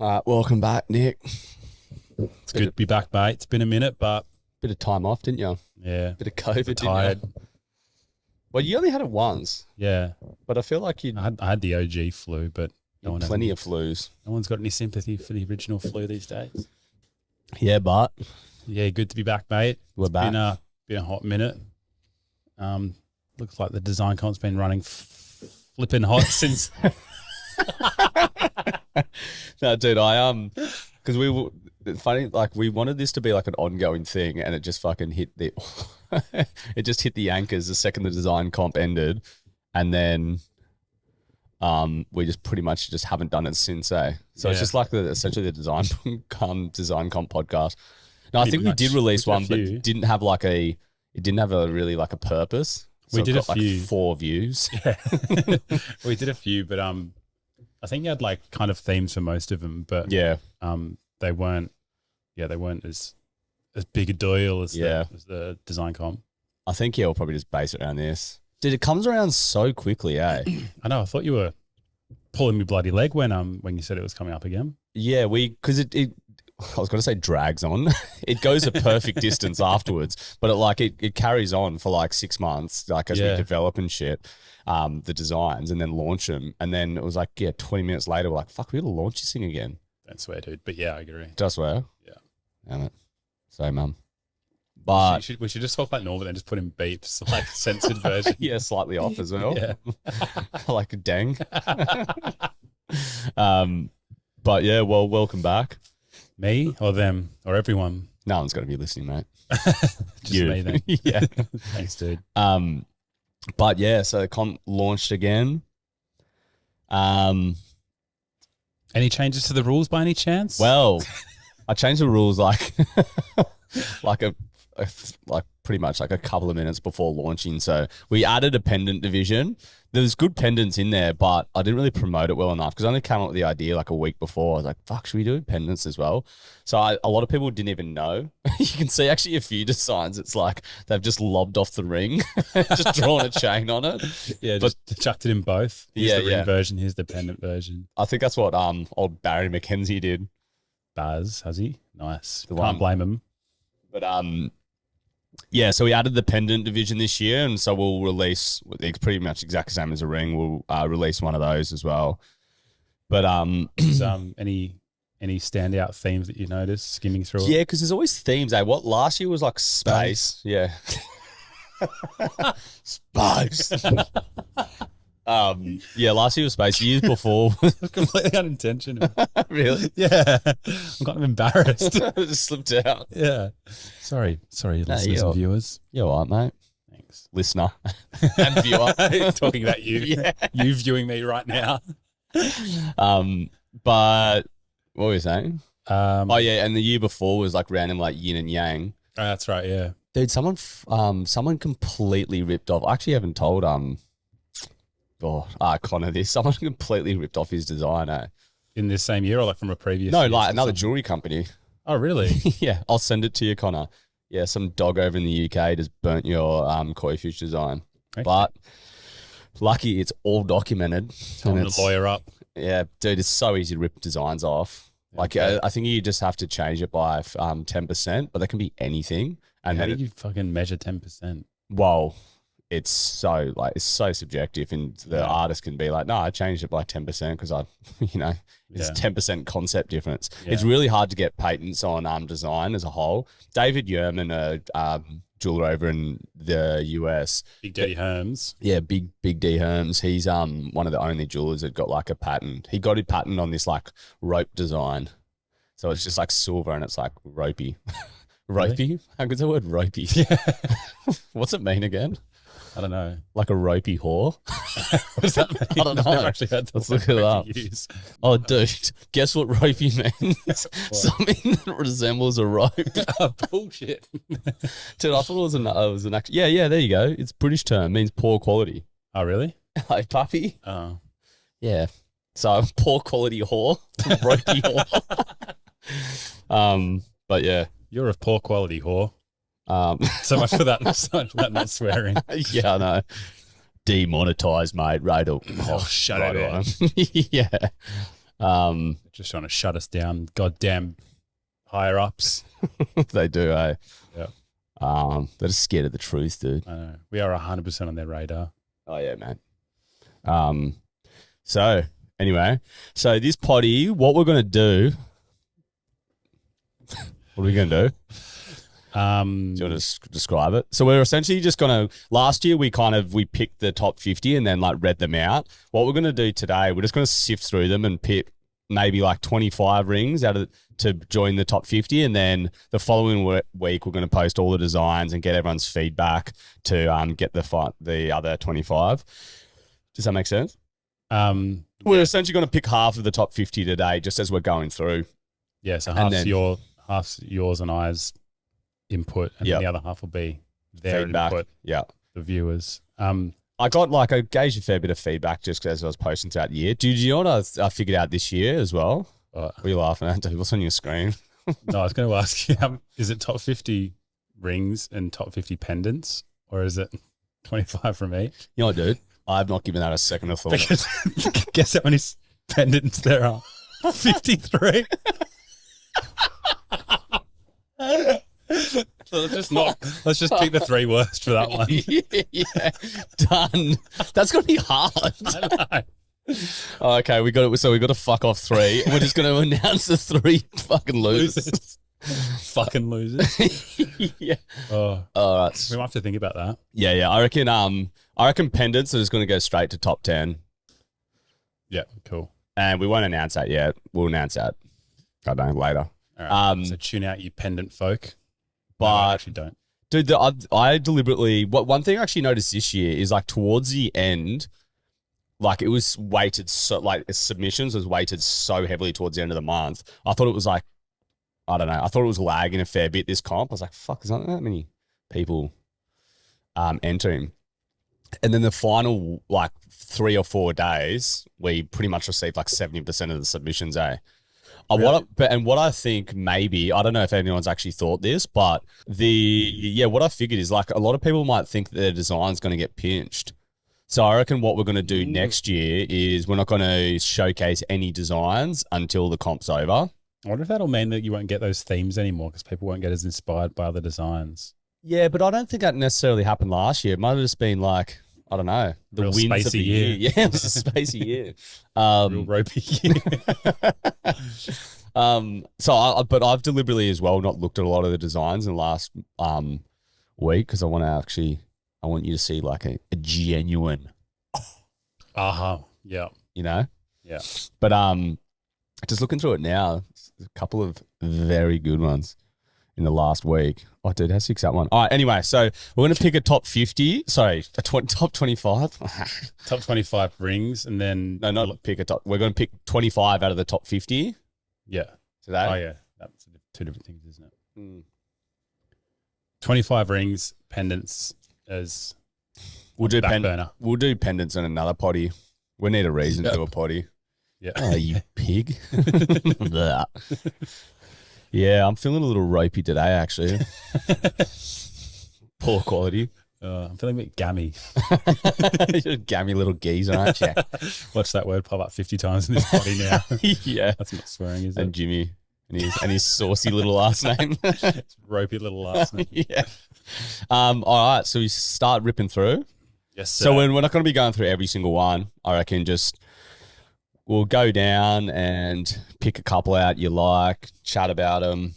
Welcome back, Nick. It's good to be back, mate. It's been a minute, but Bit of time off, didn't you? yeah, Bit of COVID, didn't tired. you? Well, you only had it once, Yeah, but I feel like you I had the OG flu, but no one plenty has of flus. no one's got any sympathy for the original flu these days. Yeah, but Yeah, good to be back, mate. we're It's back. been a hot minute. Looks like the design comp's been running flipping hot since. No, dude, because it's funny, like we wanted this to be like an ongoing thing, and it just fucking hit the, it just hit the anchors the second the design comp ended, and then, we just pretty much just haven't done it since, eh? So it's Yeah. just like essentially the design comp podcast. No, I Pretty think we did much. release We one, did a but few. it didn't have like it didn't have a really like a purpose. We it did a got, like few. 4 views. Yeah, we did a few, but I think you had like kind of themes for most of them, but Yeah, they weren't as big a deal as Yeah. as the design comp. I think we'll probably just base it around this. Dude, it comes around so quickly, eh? I know. I thought you were pulling me bloody leg when you said it was coming up again. Yeah, because it I was going to say drags on. It goes a perfect distance afterwards, but it carries on for like 6 months, like as we Yeah. develop and shit, the designs, and then launch them. And then it was like, 20 minutes later, we're like, fuck, we got to launch this thing again. Don't swear, dude. But yeah, I agree. Just swear. Yeah. Damn it. So, mum. But we should just talk like normal and just put in beeps, like censored version. yeah, slightly off as well. Yeah. Like a dang. But yeah, well, welcome back. Me or them or everyone? No one's going to be listening, mate. Just You. me then. Yeah. Thanks, dude. But yeah, so the comp launched again. Any changes to the rules by any chance? Well, I changed the rules like like pretty much like a couple of minutes before launching. So we added a pendant division. There's good pendants in there, but I didn't really promote it well enough because I only came up with the idea like a week before. I was like, fuck, should we do pendants as well? So a lot of people didn't even know. You can see actually a few designs. It's like they've just lobbed off the ring, just drawn a chain on it. yeah, just chucked it in both. Here's Yeah, the ring yeah. version. Here's the pendant version. I think that's what old Barry McKenzie did. Baz, has he? Nice. The Can't one. blame him. But yeah, so we added the pendant division this year, and so we'll release. It's pretty much exactly the same as a ring. We'll release one of those as well. But Is, any standout themes that you noticed skimming through it? yeah, because there's always themes. Eh? What last year was like space. Yeah, space. Yeah, last year was space. Years before, Completely unintentional. really, Yeah. I'm kind of embarrassed. it just slipped out. Yeah. Sorry, listeners you're- and viewers. You're all right, mate. Thanks. Listener and viewer. Talking about you. Yeah. You viewing me right now. But what were you saying? Oh, Oh yeah, and the year before was like random like yin and yang. that's right, yeah. Dude, someone completely ripped off. I actually haven't told Connor this. Someone completely ripped off his design. Eh? In this same year or like from a previous No, year like or another something? jewelry company. Oh, really? Yeah, I'll send it to you, Connor. Yeah, some dog over in the UK just burnt your koi fish design, Okay. but lucky it's all documented. Tell and him to lawyer up. Yeah, dude, it's so easy to rip designs off. Like Okay. I think you just have to change it by 10%, but that can be anything. And How then do you fucking measure 10%? well, it's so subjective, and the Yeah. artist can be like, no, I changed it by 10% because it's Yeah. 10% concept difference. Yeah. It's really hard to get patents on design as a whole. David Yerman, a jeweler over in the US, Big Dirty Herms. yeah, big D Herms. He's one of the only jewelers that got like a patent. He got a patent on this like rope design, so it's just like silver and it's like ropey. Ropey? How good's the word ropey? Yeah. What's it mean again? I don't know. Like a ropey whore? What does that mean? I don't know. I've never actually heard the Let's word look it ropey up. used. Oh, dude, guess what ropey means? Something that resembles a rope. Bullshit. Dude, I thought it was an actual. Yeah, there you go. It's a British term. It means poor quality. Oh, really? Like puppy? Oh. Yeah. So poor quality whore. Ropey whore. But yeah. You're a poor quality whore. So much for that. So much for that not swearing. Yeah, I know. Demonetized, mate. Right. Oh, shut right it on. Yeah. Just trying to shut us down. Goddamn higher ups. They do, eh? Yeah. They're just scared of the truth, dude. I know. We are 100% on their radar. Oh yeah, man. So anyway, this potty, what we're gonna do? What are we gonna do? Do you want to describe it? So we're essentially just gonna. Last year we picked the top 50 and then like read them out. What we're gonna do today, we're just gonna sift through them and pick maybe like 25 rings to join the top 50, and then the following week we're gonna post all the designs and get everyone's feedback to get the other 25. Does that make sense? We're essentially going to pick half of the top 50 today, just as we're going through. Yeah, so half's yours and I's input, and then the other half will be their feedback. Input. Yeah, the viewers. I gauge a fair bit of feedback just as I was posting throughout the year. Do you know what I figured out this year as well? What are you laughing at? What's on your screen? No, I was going to ask you, is it top 50 rings and top 50 pendants, or is it 25 from each? You know what, dude? I've not given that a second of thought. Guess how many pendants there are? 53. So let's just pick the 3 worst for that one. Yeah, done. That's gonna be hard. I know. Oh, okay, we got it. So we got to fuck off 3, and we're just gonna announce the 3 fucking losers. Fucking losers. Yeah. Oh, all right. We might have to think about that. Yeah. I reckon pendants are just gonna go straight to top 10. Yeah, cool. And we won't announce that yet. We'll announce that. I don't know, later. All right. So tune out, you pendant folk. But no, I actually don't. Dude, I deliberately. One thing I actually noticed this year is like towards the end, like it was weighted so like submissions was weighted so heavily towards the end of the month. I thought it was like, I don't know. I thought it was lagging a fair bit this comp. I was like, fuck, there's not that many people entering. And then the final like 3 or 4 days, we pretty much received like 70% of the submissions, eh? Really? What I think maybe, I don't know if anyone's actually thought this, but what I figured is like a lot of people might think that their design's going to get pinched. So I reckon what we're going to do next year is we're not going to showcase any designs until the comp's over. I wonder if that'll mean that you won't get those themes anymore because people won't get as inspired by other designs. Yeah, but I don't think that necessarily happened last year. It might have just been like, I don't know, the Real winds of the spacey year. year. Yeah, it was a spacey year. Real ropey year. But I've deliberately as well not looked at a lot of the designs in the last week because I want you to see like a genuine. Yeah. You know? Yeah. But just looking through it now, a couple of very good ones in the last week. Oh, dude, how sick's that one? All right, anyway, so we're going to pick a top 50. Sorry, top 25. Top 25 rings and then... No, not pick a top. We're going to pick 25 out of the top 50. Yeah. Today. Oh, yeah. That's 2 different things, isn't it? 25 rings, pendants as we'll do back burner. We'll do pendants in another potty. We need a reason to do a potty. Yeah. Oh, you pig. Yeah, I'm feeling a little ropey today, actually. Poor quality. I'm feeling a bit gammy. You're a gammy little geezer, aren't you? Watch that word pop up 50 times in this body now. Yeah. That's not swearing, is it? And Jimmy. And his saucy little last name. It's ropey little last name. Yeah. All right, so we start ripping through. Yes, sir. So we're not going to be going through every single one. I reckon we'll go down and pick a couple out you like, chat about them,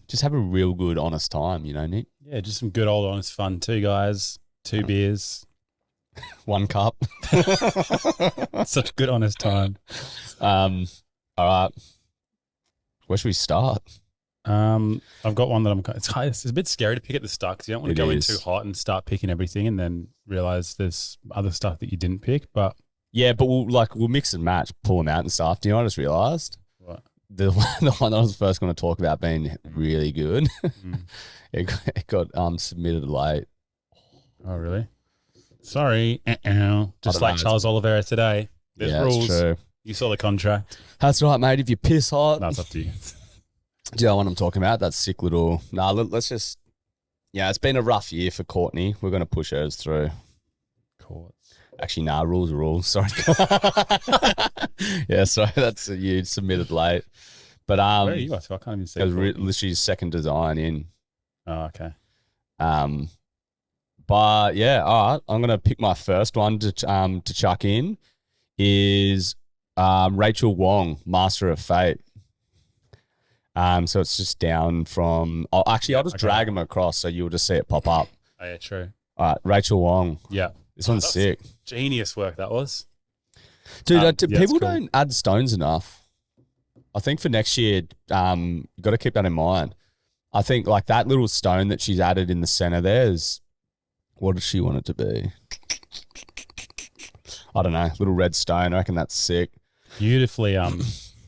just have a real good, honest time, Nick? Yeah, just some good old honest fun. 2 guys, 2 beers. 1 cup. Such a good honest time. All right. Where should we start? I've got one that it's a bit scary to pick at the start because you don't want to go in too hot and start picking everything and then realize there's other stuff that you didn't pick, but... Yeah, but we'll mix and match, pull them out and stuff. Do you know what I just realised? What? The one I was first going to talk about being really good. It got submitted late. Oh, really? Sorry. Just like Charles Oliveira today. There's rules. That's true. You saw the contract. That's right, mate. If you piss hot. No, it's up to you. Do you know what I'm talking about? That sick little... let's just... Yeah, it's been a rough year for Courtney. We're going to push hers through. Courts. Actually, nah, rules are rules. Sorry. Yeah, sorry. That's you submitted late. But Where are you at? I can't even see. it was literally second design in. Oh, okay. But yeah, all right. I'm gonna pick my first one to chuck in is Rachel Wong, Master of Fate. So it's just down from. Oh, actually, I'll just drag them across so you'll just see it pop up. Oh yeah, true. All right, Rachel Wong. Yeah, this one's sick. Genius work that was. Dude, yeah, people cool. don't add stones enough. I think for next year, you got to keep that in mind. I think like that little stone that she's added in the center there is, what does she want it to be? I don't know, little red stone. I reckon that's sick. Beautifully,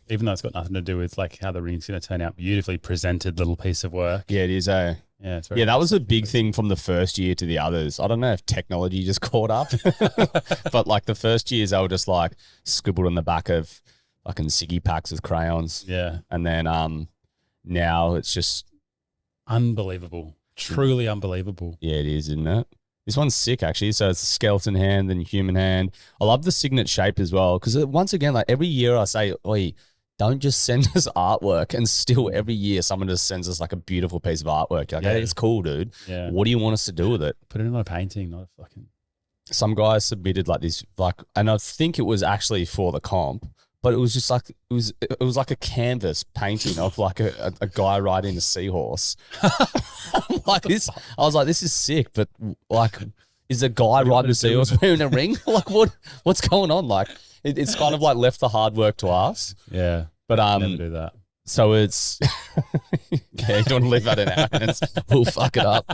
even though it's got nothing to do with like how the ring's going to turn out, beautifully presented little piece of work. Yeah, it is. Yeah, it's very that was a big thing from the first year to the others. I don't know if technology just caught up, but like the first years, they were just like scribbled on the back of fucking ciggy packs with crayons. Yeah, and then now it's just unbelievable, truly unbelievable. Yeah, it is, isn't it? This one's sick, actually. So it's a skeleton hand and human hand. I love the signet shape as well because once again, like every year I say, oi, don't just send us artwork, and still every year someone just sends us like a beautiful piece of artwork. Like, hey, it's cool, dude. Yeah. What do you want us to do with it? Put it in a painting, not a fucking. Some guys submitted like this, like, and I think it was actually for the comp, but it was just like it was like a canvas painting of like a guy riding a seahorse. Like this, I was like, this is sick, but like, is a guy riding a seahorse wearing a ring? Like, what's going on? Like, it's kind of like left the hard work to us. Yeah, but never do that. So it's yeah, you don't want to leave that in our hands. We'll fuck it up.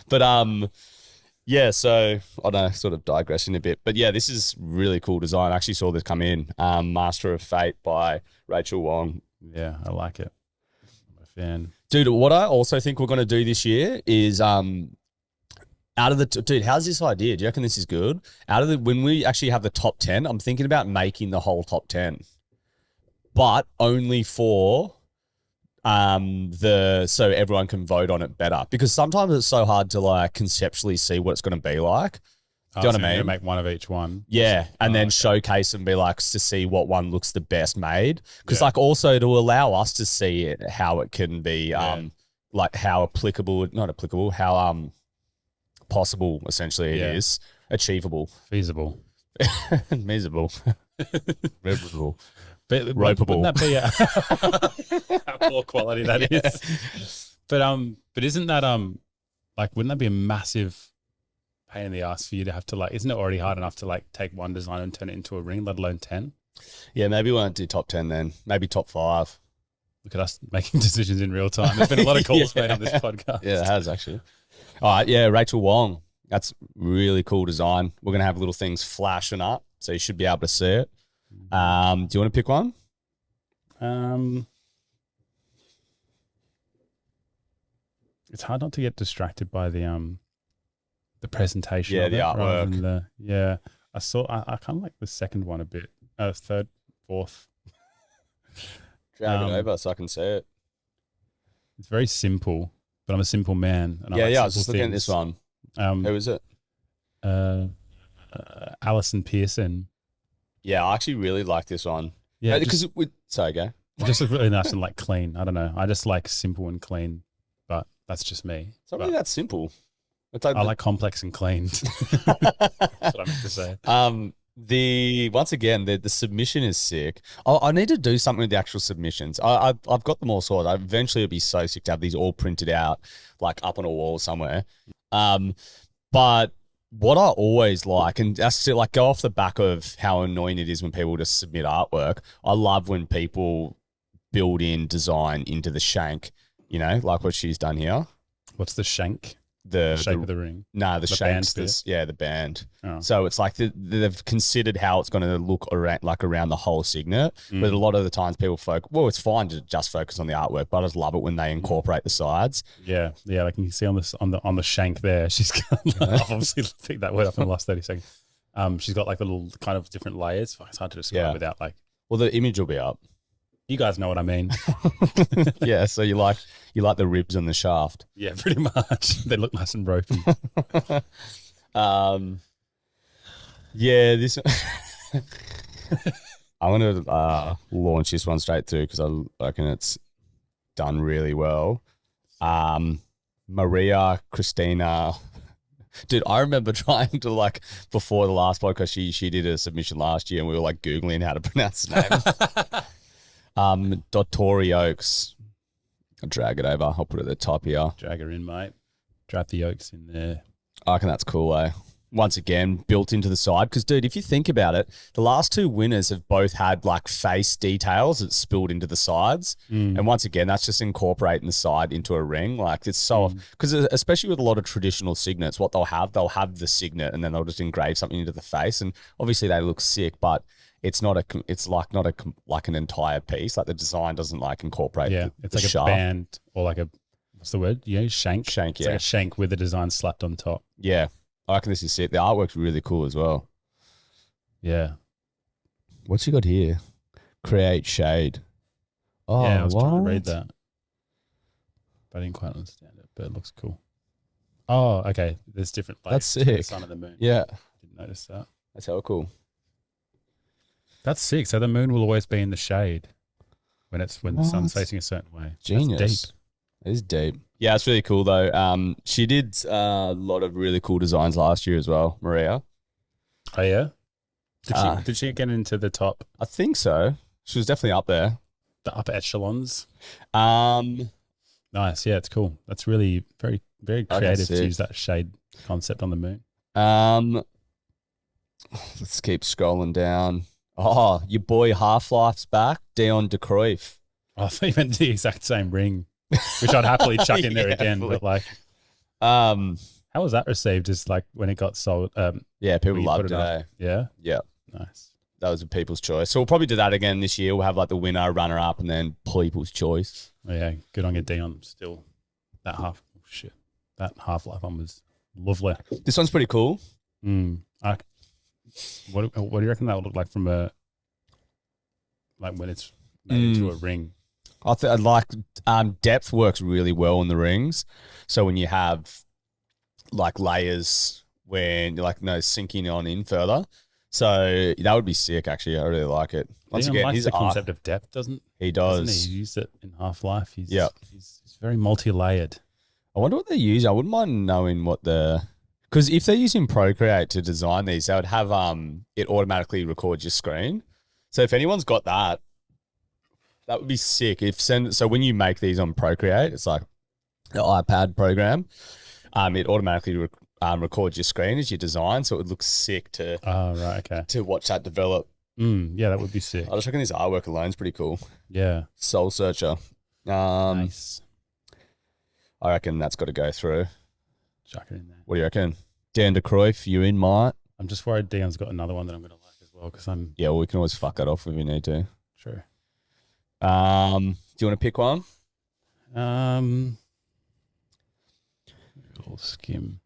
But yeah, so I don't know, sort of digressing a bit. But yeah, this is really cool design. I actually saw this come in. Master of Fate by Rachel Wong. Yeah, I like it. I'm a fan. Dude, what I also think we're going to do this year is out of the dude, how's this idea? Do you reckon this is good? When we actually have the top 10, I'm thinking about making the whole top 10. But only for so everyone can vote on it better, because sometimes it's so hard to like conceptually see what it's going to be like. Do you know what I mean? Make one of each one. Yeah, and then showcase and be like to see what one looks the best made, because like also to allow us to see it, how it can be like how how possible essentially it is, achievable, feasible, feasible, reputable. But ropeable. Wouldn't that be how poor quality that is? But isn't that like, wouldn't that be a massive pain in the ass for you to have to like? Isn't it already hard enough to like take one design and turn it into a ring, let alone 10? Yeah, maybe we won't do top 10 then. Maybe top 5. Look at us making decisions in real time. There's been a lot of calls made on this podcast. Yeah, it has actually. All right, yeah, Rachel Wong. That's really cool design. We're gonna have little things flashing up, so you should be able to see it. Do you want to pick one? It's hard not to get distracted by the presentation. Yeah, the artwork. I kind of like the second one a bit. Third, fourth. Drag it over so I can see it. It's very simple, but I'm a simple man. And I was just looking at this one. Who is it? Alison Pearson. Yeah, I actually really like this one. Yeah, because sorry, go. It just looks really nice and like clean. I don't know. I just like simple and clean, but that's just me. It's not really that simple. I like complex and clean. That's what I meant to say. Once again, the submission is sick. I need to do something with the actual submissions. I've got them all sorted. Eventually, it'd be so sick to have these all printed out, like up on a wall somewhere. But what I always like, and that's to like go off the back of how annoying it is when people just submit artwork. I love when people build in design into the shank, like what she's done here. What's the shank? The shape of the ring. No, the shank's the band. Oh. So it's like they've considered how it's going to look around the whole signet. But a lot of the times people it's fine to just focus on the artwork, but I just love it when they incorporate the sides. Yeah, like you can see on the shank there, she's got, I've obviously picked that word up in the last 30 seconds. She's got like little kind of different layers. It's hard to describe without like. Well, the image will be up. You guys know what I mean. Yeah, so you like the ribs and the shaft. Yeah, pretty much. They look nice and ropey. Yeah, this. I'm gonna launch this one straight through because I reckon it's done really well. Maria Christina, dude, I remember trying to like before the last podcast, she did a submission last year, and we were like googling how to pronounce the name. Dottori Oaks. I'll drag it over. I'll put it at the top here. Drag her in, mate. Drop the yolks in there. I reckon that's cool, eh? Once again, built into the side. Because, dude, if you think about it, the last two winners have both had like face details that spilled into the sides. And once again, that's just incorporating the side into a ring. Like it's so, because especially with a lot of traditional signets, what they'll have the signet and then they'll just engrave something into the face. And obviously they look sick, but it's not like an entire piece. Like the design doesn't like incorporate. Yeah, it's like a band or like a, what's the word? You know, shank. Shank, it's like a shank with a design slapped on top. Yeah. I reckon this is sick. The artwork's really cool as well. Yeah. What's he got here? Create shade. Oh, yeah, I was trying to read that. But I didn't quite understand it, but it looks cool. Oh, okay. There's different layers. That's sick. The sun and the moon. Yeah. Didn't notice that. That's hella cool. That's sick. So the moon will always be in the shade when the sun's facing a certain way. Genius. That's deep. It is deep. Yeah, it's really cool though. She did a lot of really cool designs last year as well, Maria. Oh yeah. Did she get into the top? I think so. She was definitely up there. The upper echelons. Nice. Yeah, it's cool. That's really very, very creative to use that shade concept on the moon. Let's keep scrolling down. Oh, your boy Half-Life's back, Dion de Cruyff. I thought you meant the exact same ring, which I'd happily chuck in there again. But like, how was that received? Just like when it got sold. Yeah, people loved it. Yeah. Yeah. Nice. That was a people's choice. So we'll probably do that again this year. We'll have like the winner, runner up, and then people's choice. Oh, yeah. Good on you, Dion. Still, that Half-Life one was lovely. This one's pretty cool. What do you reckon that would look like from like when it's made into a ring? I like depth works really well in the rings. So when you have like layers when you're like sinking on in further. So that would be sick actually. I really like it. Once again, likes the concept of depth, doesn't he? Does. He used it in Half-Life. He's very multi-layered. I wonder what they use. I wouldn't mind knowing what because if they're using Procreate to design these, they would have it automatically records your screen. So if anyone's got that, that would be sick. So when you make these on Procreate, it's like the iPad program. It automatically records your screen as you design, so it would look sick to watch that develop. Yeah, that would be sick. I just reckon this artwork alone is pretty cool. Yeah, Soul Searcher. Nice. I reckon that's got to go through. Chuck it in there. What do you reckon? Dan de Cruyff, you in, mate? I'm just worried Dion's got another one that I'm going to like as well because I'm. Yeah, well, we can always fuck that off if we need to. True. Do you want to pick one? A little skim.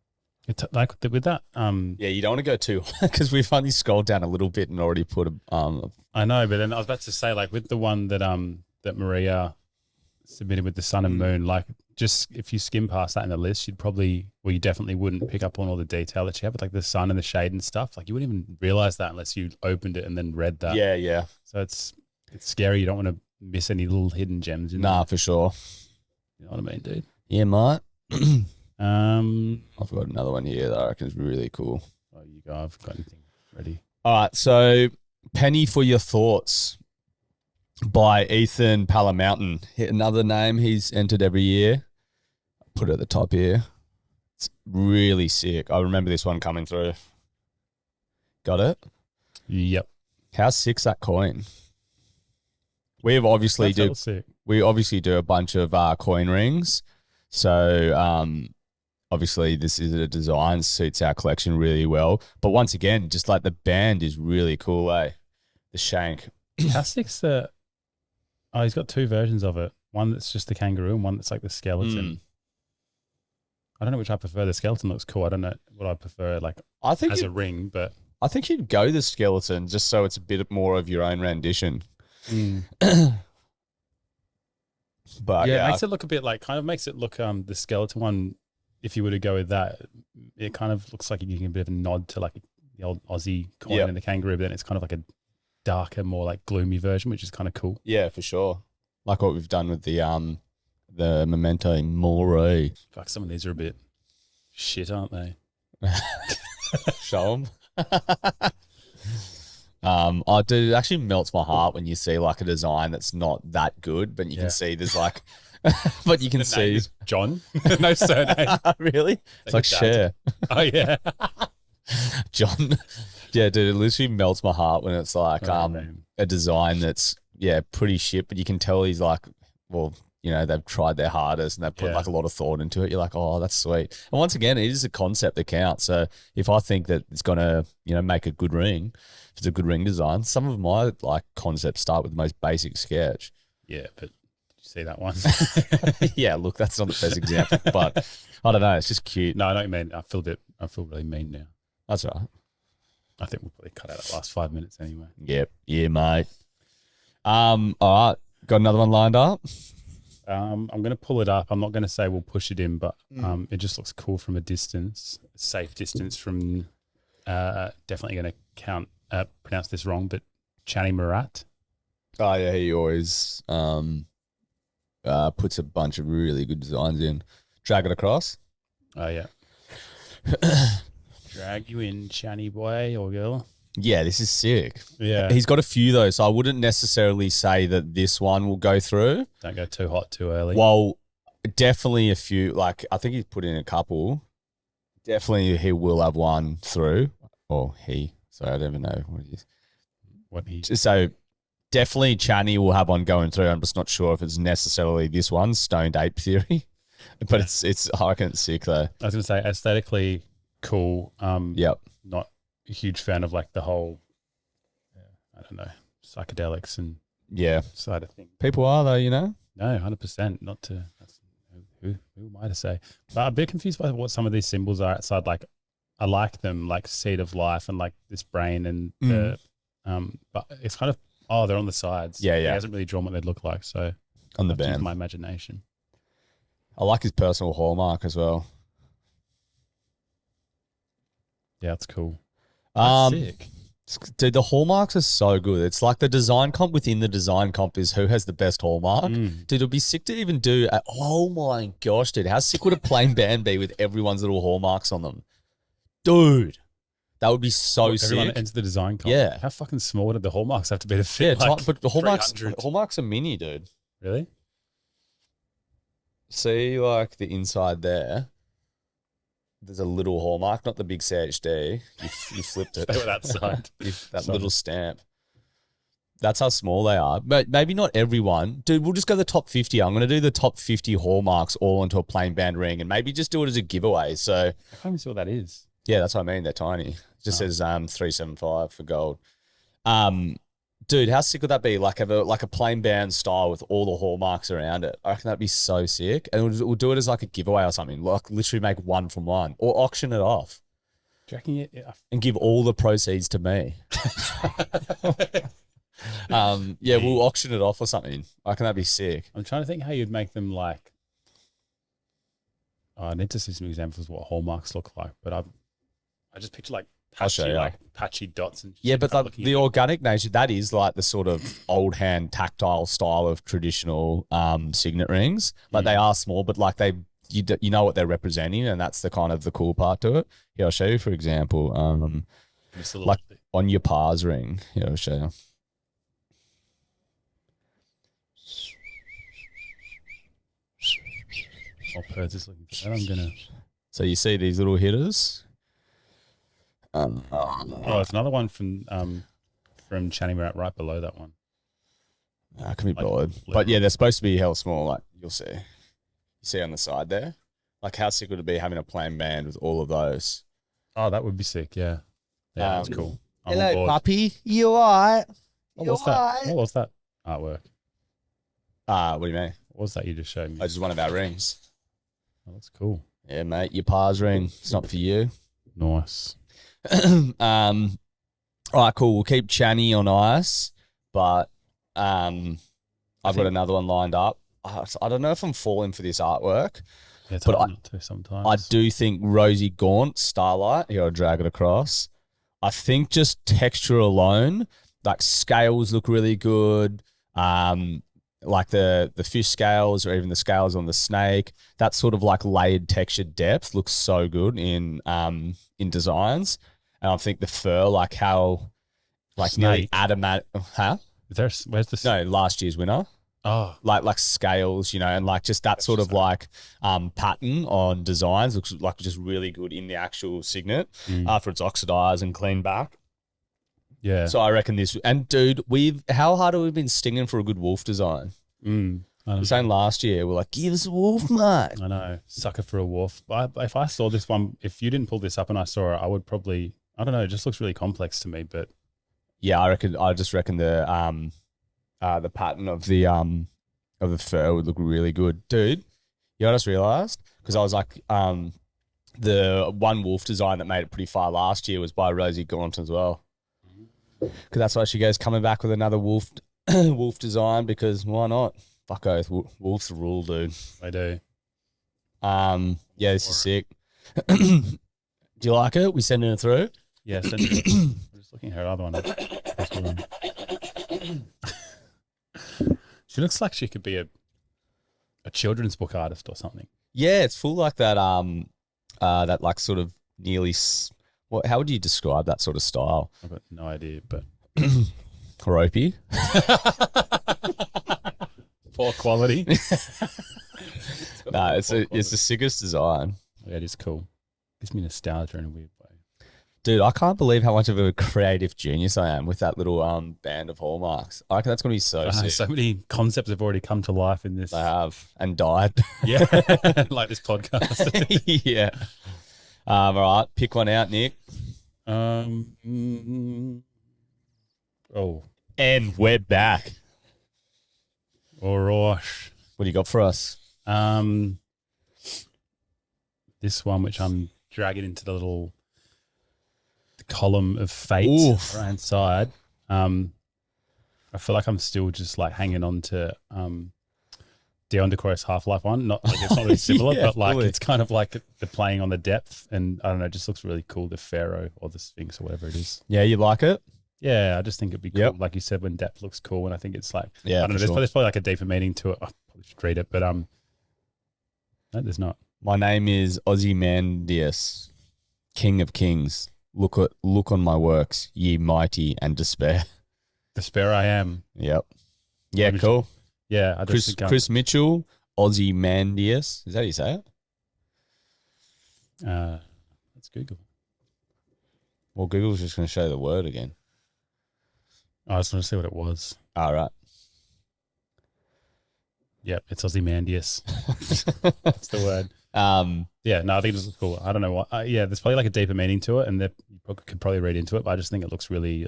It's like with that. Yeah, you don't want to go too because we've only scrolled down a little bit and already put a. I know, but then I was about to say like with the one that that Maria submitted with the sun and moon, like just if you skim past that in the list, you definitely wouldn't pick up on all the detail that she had with like the sun and the shade and stuff. Like you wouldn't even realize that unless you opened it and then read that. Yeah, yeah. So it's scary. You don't want to miss any little hidden gems in there. Nah, for sure. You know what I mean, dude? Yeah, mate. I've got another one here that I reckon is really cool. Oh, you go. I've got anything ready. All right, so Penny for Your Thoughts by Ethan Palamountain. Another name he's entered every year. Put it at the top here. It's really sick. I remember this one coming through. Got it? Yep. How sick's that coin? We obviously do a bunch of coin rings. So obviously this is a design, suits our collection really well. But once again, just like the band is really cool, eh? The shank. How sick's the... Oh, he's got two versions of it. One that's just the kangaroo and one that's like the skeleton. I don't know which I prefer. The skeleton looks cool. I don't know what I prefer like as a ring, but... I think you'd go the skeleton just so it's a bit more of your own rendition. But yeah, it makes it look a bit like, kind of makes it look, the skeleton one, if you were to go with that, it kind of looks like you can give a bit of a nod to like the old Aussie coin Yep. and the kangaroo, but then it's kind of like a darker, more like gloomy version, which is kind of cool. Yeah, for sure. Like what we've done with the Memento Mori. Fuck, some of these are a bit shit, aren't they? Show them. I do. It actually melts my heart when you see like a design that's not that good, but you can see there's like, but you can The name see is John, no surname. really. It's like Dad. Cher, Oh yeah, John. Yeah, dude, it literally melts my heart when it's like man. a design that's pretty shit, but you can tell he's like, well, you know, they've tried their hardest and they've put like a lot of thought into it. You're like, oh, that's sweet. And once again, it is a concept that counts. So if I think that it's gonna, you know, make a good ring, if it's a good ring design, some of my like concepts start with the most basic sketch. Yeah, but did you see that one? Yeah, look, that's not the best example, but I don't know. It's just cute. No, I know what you mean. I feel really mean now. That's all right. I think we'll probably cut out the last 5 minutes anyway. Yep. Yeah, mate. All right. Got another one lined up. I'm going to pull it up. I'm not going to say we'll push it in, but it just looks cool from a distance, a safe distance from, definitely going to pronounce this wrong, but Chani Marat. Oh, yeah. He always puts a bunch of really good designs in. Drag it across. Oh, yeah. Drag you in, Chani boy or girl. Yeah, this is sick. Yeah. He's got a few, though, so I wouldn't necessarily say that this one will go through. Don't go too hot too early. Well, definitely a few. Like, I think he's put in a couple. Definitely he will have one through. Or he. Sorry, I don't even know what it is. What he... So definitely Chani will have one going through. I'm just not sure if it's necessarily this one, Stoned Ape Theory. But it's I reckon it's sick, though. I was going to say, aesthetically cool. Yep. Not a huge fan of like the whole, I don't know, psychedelics and side of things. People are, though, you know? No, 100%. Not to, that's, who am I to say? But I'm a bit confused by what some of these symbols are outside. Like, I like them, like seed of life and like this brain and the, but it's kind of, they're on the sides. Yeah, He yeah. hasn't really drawn what they'd look like. So On the I have to use band. my imagination. I like his personal hallmark as well. Yeah, that's cool. That's sick. Dude, the hallmarks are so good. It's like the design comp within the design comp is who has the best hallmark. Dude, it'd be sick to even do. Oh my gosh, dude, how sick would a plain band be with everyone's little hallmarks on them? Dude, that would be so sick. Everyone that enters the design comp. Yeah. How fucking small did the hallmarks have to be to fit? Yeah, like but the hallmarks 300? hallmarks are mini, dude. Really? See, like the inside there. There's a little hallmark, not the big CHD. You flipped it. They were that side. That little stamp. That's how small they are. But maybe not everyone. Dude, we'll just go the top 50. I'm going to do the top 50 hallmarks all into a plain band ring and maybe just do it as a giveaway. So, I can't even see what that is. yeah, that's what I mean. They're tiny. It just says 375 for gold. Dude, how sick would that be? Like a plain band style with all the hallmarks around it. I reckon that'd be so sick. And we'll do it as like a giveaway or something. Like literally make one from one or auction it off. Do you reckon you, And give all the proceeds to me. We'll auction it off or something. I reckon that'd be sick. I'm trying to think how you'd make them like. Oh, I need to see some examples of what hallmarks look like, but I just picture like I'll show patchy, you. like patchy dots and Yeah, shit but kind of like looking the at- organic nature, that is like the sort of old hand tactile style of traditional signet rings. Like they are small, but like you know what they're representing, and that's the kind of the cool part to it. Here, I'll show you, for example, just a little like on your Pars ring. Here, I'll show you. Perth is looking for that. I'm gonna. So you see these little hitters? Oh, it's another one from Channing right below that one. I can be Like, bored. But yeah, they're supposed to be hell small. Like you'll see. You see on the side there? Like how sick would it be having a plain band with all of those? Oh, that would be sick. Yeah, yeah, that's cool. I'm on Hello, board. puppy. You alright? What was that? What was that artwork? What do you mean? What was that you just showed me? Oh, just one of our rings. Oh, that's cool. Yeah, mate. Your Pars ring. It's not for you. Nice. All right, cool. We'll keep Channy on ice, but I've got another one lined up. I don't know if I'm falling for this artwork. Yeah, it's But hard not to sometimes. I do think Rosie Gaunt, Starlight, here I'll drag it across. I think just texture alone, like scales look really good. Like the fish scales or even the scales on the snake, that sort of like layered textured depth looks so good in designs. And I think the fur, like how like nearly Snake. adamant, huh? Where's the No, last year's winner. Oh, Like scales, and like just that sort of like pattern on designs looks like just really good in the actual signet after it's oxidized and cleaned back. yeah. So I reckon this, and dude, how hard have we been stinging for a good wolf design? I We were don't saying last year, we're like, give us a wolf, mate. I know, sucker for a wolf. But if I saw this one, if you didn't pull this up and I saw it, I would probably, I don't know, it just looks really complex to me. But Yeah, I just reckon the pattern of the fur would look really good, dude. You know what I just realized? Because I was like, the one wolf design that made it pretty far last year was by Rosie Gaunt as well. Because that's why she goes coming back with another wolf wolf design, because why not? Fuck oath, wolves rule, dude. I do. Yeah, this is sick. Do you like it? We sending it through? Yeah, send it. I'm just looking at her other one. She looks like she could be a children's book artist or something. Yeah, it's full like that. That like sort of nearly. What? How would you describe that sort of style? I've got no idea, but Ropey. poor quality. No, it's the sickest design. Yeah, it is cool. Gives me nostalgia in a weird way. Dude, I can't believe how much of a creative genius I am with that little band of hallmarks. I reckon that's gonna be so sick. So many concepts have already come to life in this. They have and died. Yeah, like this podcast. Yeah. All right, pick one out, Nick. Oh, And we're back. all right. What do you got for us? This one, which I'm dragging into the column of fate Oof. right hand side. I feel like I'm still just like hanging on to Dion DeCore's Half-Life one. Not like it's not really similar, Yeah, but like fully. it's kind of like the playing on the depth, and I don't know, it just looks really cool. The Pharaoh or the Sphinx or whatever it is. Yeah, you like it? Yeah, I just think it'd be cool. Yep. Like you said, when depth looks cool, and I think it's like Yeah, I don't know. for There's, sure. there's probably like a deeper meaning to it. I probably should read it, but no, there's not. My name is Ozymandias, King of Kings. Look on my works, ye mighty, and despair. Despair I am. Yep. Yeah, Maybe cool. Yeah, I just think Chris Mitchell, Ozymandias. Is that how you say it? let's Google. Well, Google's just going to show the word again. I just want to see what it was. All right. Yep, it's Ozymandias. That's the word. Yeah, no, I think this is cool. I don't know what. Yeah, there's probably like a deeper meaning to it, and that you could probably read into it. But I just think it looks really,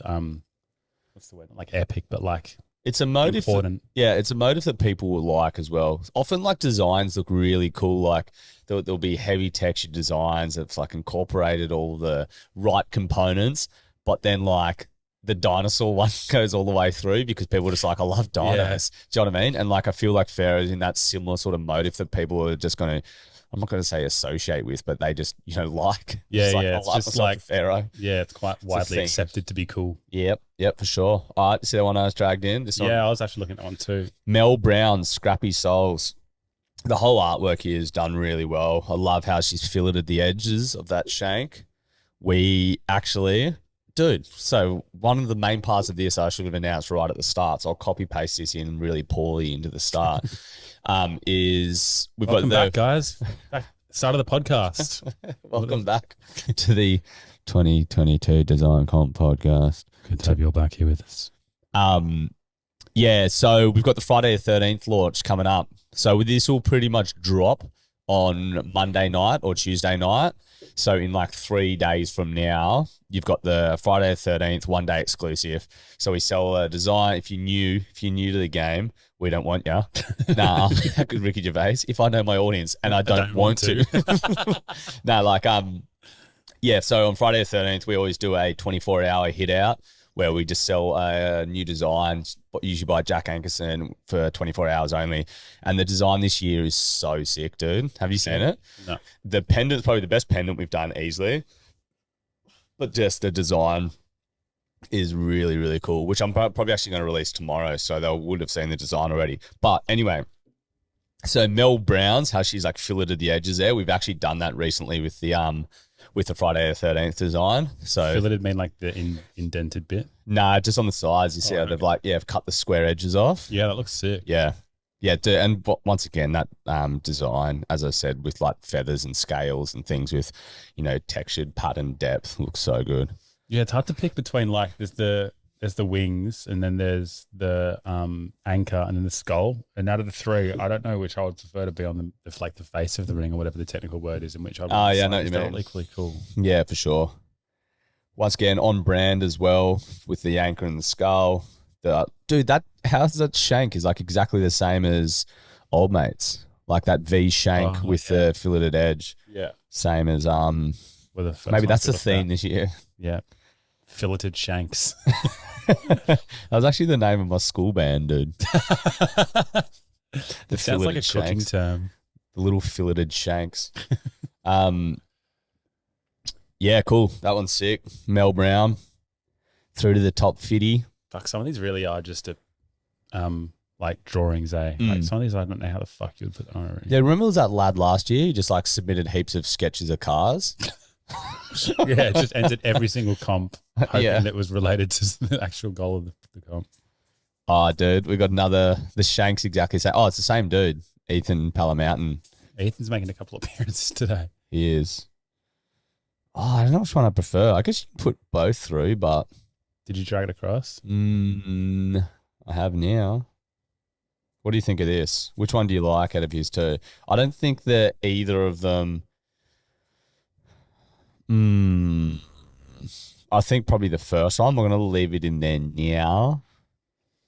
what's the word? Like epic, but like It's a motive. important. It's a motive that people will like as well. Often, like designs look really cool. Like there'll be heavy textured designs that's like incorporated all the right components, but then like the dinosaur one goes all the way through because people are just like, I love dinos. Do you know what I mean? And like I feel like Pharaoh's in that similar sort of motive that people are just going to, I'm not going to say associate with, but they just, like. Yeah, like, yeah. I It's like just myself like a Pharaoh. Yeah, it's quite widely thing. accepted to be cool. Yep, for sure. All right, see that one I was dragged in? This one? Yeah, I was actually looking at that one too. Mel Brown's Scrappy Souls. The whole artwork here is done really well. I love how she's filleted the edges of that shank. We actually, dude, so one of the main parts of this I should have announced right at the start, so I'll copy paste this in really poorly into the start, is we've Welcome got back, guys. Start of the podcast. welcome back to the 2022 Design Comp podcast. Good to have you all back here with us. Yeah, so we've got the Friday the 13th launch coming up. So this will pretty much drop on Monday night or Tuesday night. So in like 3 days from now, you've got the Friday the 13th, 1 day exclusive. So we sell a design. If you're new to the game, we don't want you. Nah, good Ricky Gervais. If I know my audience and I don't want to. No, yeah, so on Friday the 13th, we always do a 24-hour hit out where we just sell new designs, usually by Jack Ankerson, for 24 hours only. And the design this year is so sick, dude. Have you seen it? No. The pendant's probably the best pendant we've done easily. But just the design is really, really cool, which I'm probably actually going to release tomorrow. So they would have seen the design already. But anyway, so Mel Brown's, how she's like filleted the edges there. We've actually done that recently with the Friday the 13th design. So Filleted mean like the indented bit? Nah, just on the sides. You see how they've have cut the square edges off. Yeah, that looks sick. Yeah. And once again, that design, as I said, with like feathers and scales and things with, textured pattern depth, looks so good. Yeah, it's hard to pick between like there's the wings and then there's the anchor and then the skull. And out of the three, I don't know which I would prefer to be on the face of the ring or whatever the technical word is, in which I would I know what you mean. equally cool. Yeah, for sure. Once again, on brand as well with the anchor and the skull. Dude, that how's that shank is like exactly the same as Old Mates. Like that V shank with the filleted edge. Yeah. Same as maybe that's the theme this year. Yeah. Filleted shanks. That was actually the name of my school band, dude. It sounds like a cooking term. The little filleted shanks. Yeah, cool. That one's sick. Mel Brown through to the top 50. Fuck, some of these really are just like drawings, eh? Like some of these I don't know how the fuck you would put on a ring. Yeah, remember there was that lad last year who just like submitted heaps of sketches of cars? Yeah, just entered every single comp hoping that was related to the actual goal of the comp. Oh, dude, we got the Shank's exactly the same. Oh, it's the same dude, Ethan Palamountain. Ethan's making a couple of appearances today. He is. Oh, I don't know which one I prefer. I guess you can put both through, but... Did you drag it across? I have now. What do you think of this? Which one do you like out of his two? I don't think that either of them... I think probably the first one. I'm going to leave it in there now.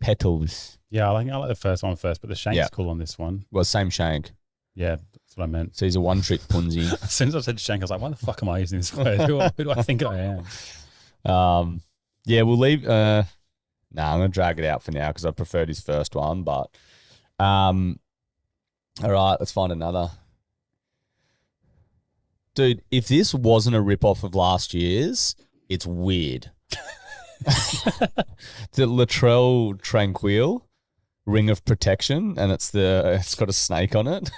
Petals. Yeah, I like the first one first, but the shank's cool on this one. Well, same shank. Yeah, that's what I meant. So he's a one-trick punzi. As soon as I said shank, I was like, why the fuck am I using this word? Who do I think I am? Yeah, we'll leave... I'm going to drag it out for now because I preferred his first one, but... all right, let's find another. Dude, if this wasn't a rip-off of last year's, it's weird. The Latrell Tranquil Ring of Protection, and it's got a snake on it. Do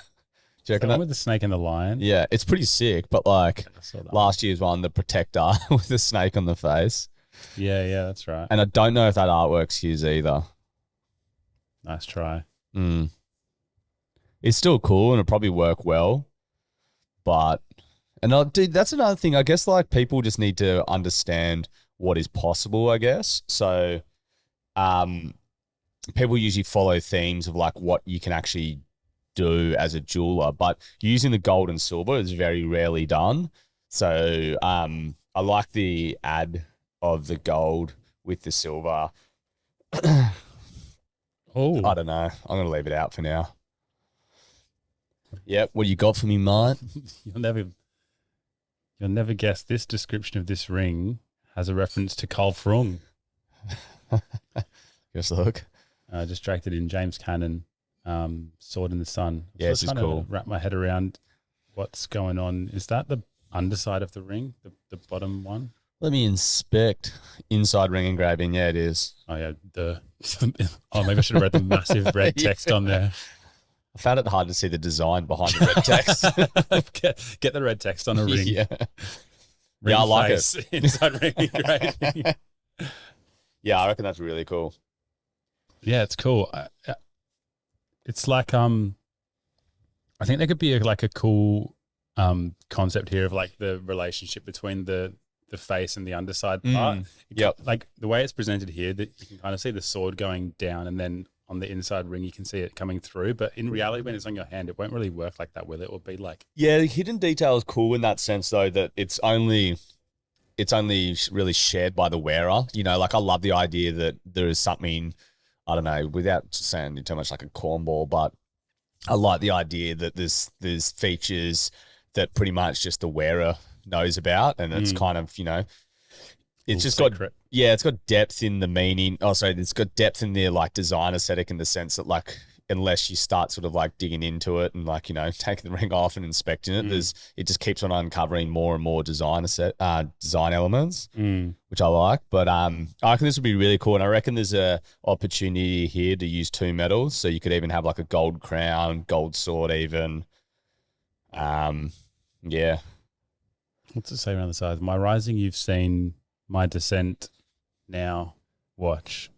you reckon that? With the snake and the lion? Yeah, it's pretty sick, but like last year's one, the Protector with the snake on the face. Yeah, that's right. And I don't know if that artwork's his either. Nice try. It's still cool and it'll probably work well, but... dude, that's another thing. I guess like people just need to understand what is possible, I guess. So people usually follow themes of like what you can actually do as a jeweler, but using the gold and silver is very rarely done. So I like the ad of the gold with the silver. Oh, I don't know. I'm going to leave it out for now. Yep. What you got for me, mate? You'll never guess this description of this ring has a reference to Carl Frung. Just look. Just dragged it in James Cannon, Sword in the Sun. Yeah, this is cool. Wrap my head around what's going on. Is that the underside of the ring, the bottom one? Let me inspect. Inside ring engraving. Yeah, it is. Oh, yeah. Maybe I should have read the massive red text on there. I found it hard to see the design behind the red text. Get the red text on a ring. Yeah, ring I like face, it. Inside ring engraving. Yeah, I reckon that's really cool. Yeah, it's cool. It's like I think there could be a cool concept here of like the relationship between the face and the underside part. Yep. Like the way it's presented here, that you can kind of see the sword going down, and then on the inside ring you can see it coming through. But in reality, when it's on your hand, it won't really work like that, will it? It will be like... Yeah, the hidden detail is cool in that sense, though, that it's only really shared by the wearer. You know, like I love the idea that there is something, I don't know, without sounding too much like a cornball, but I like the idea that there's features that pretty much just the wearer knows about, and it's kind of, you know, it's just secret. It's got depth in the meaning. Oh, sorry, it's got depth in the like design aesthetic in the sense that like unless you start sort of like digging into it and like, you know, taking the ring off and inspecting it, it just keeps on uncovering more and more design elements, which I like. But I reckon this would be really cool. And I reckon there's a opportunity here to use 2 metals. So you could even have like a gold crown, gold sword even. Yeah. What's it say around the sides? My rising, you've seen. My descent, now watch.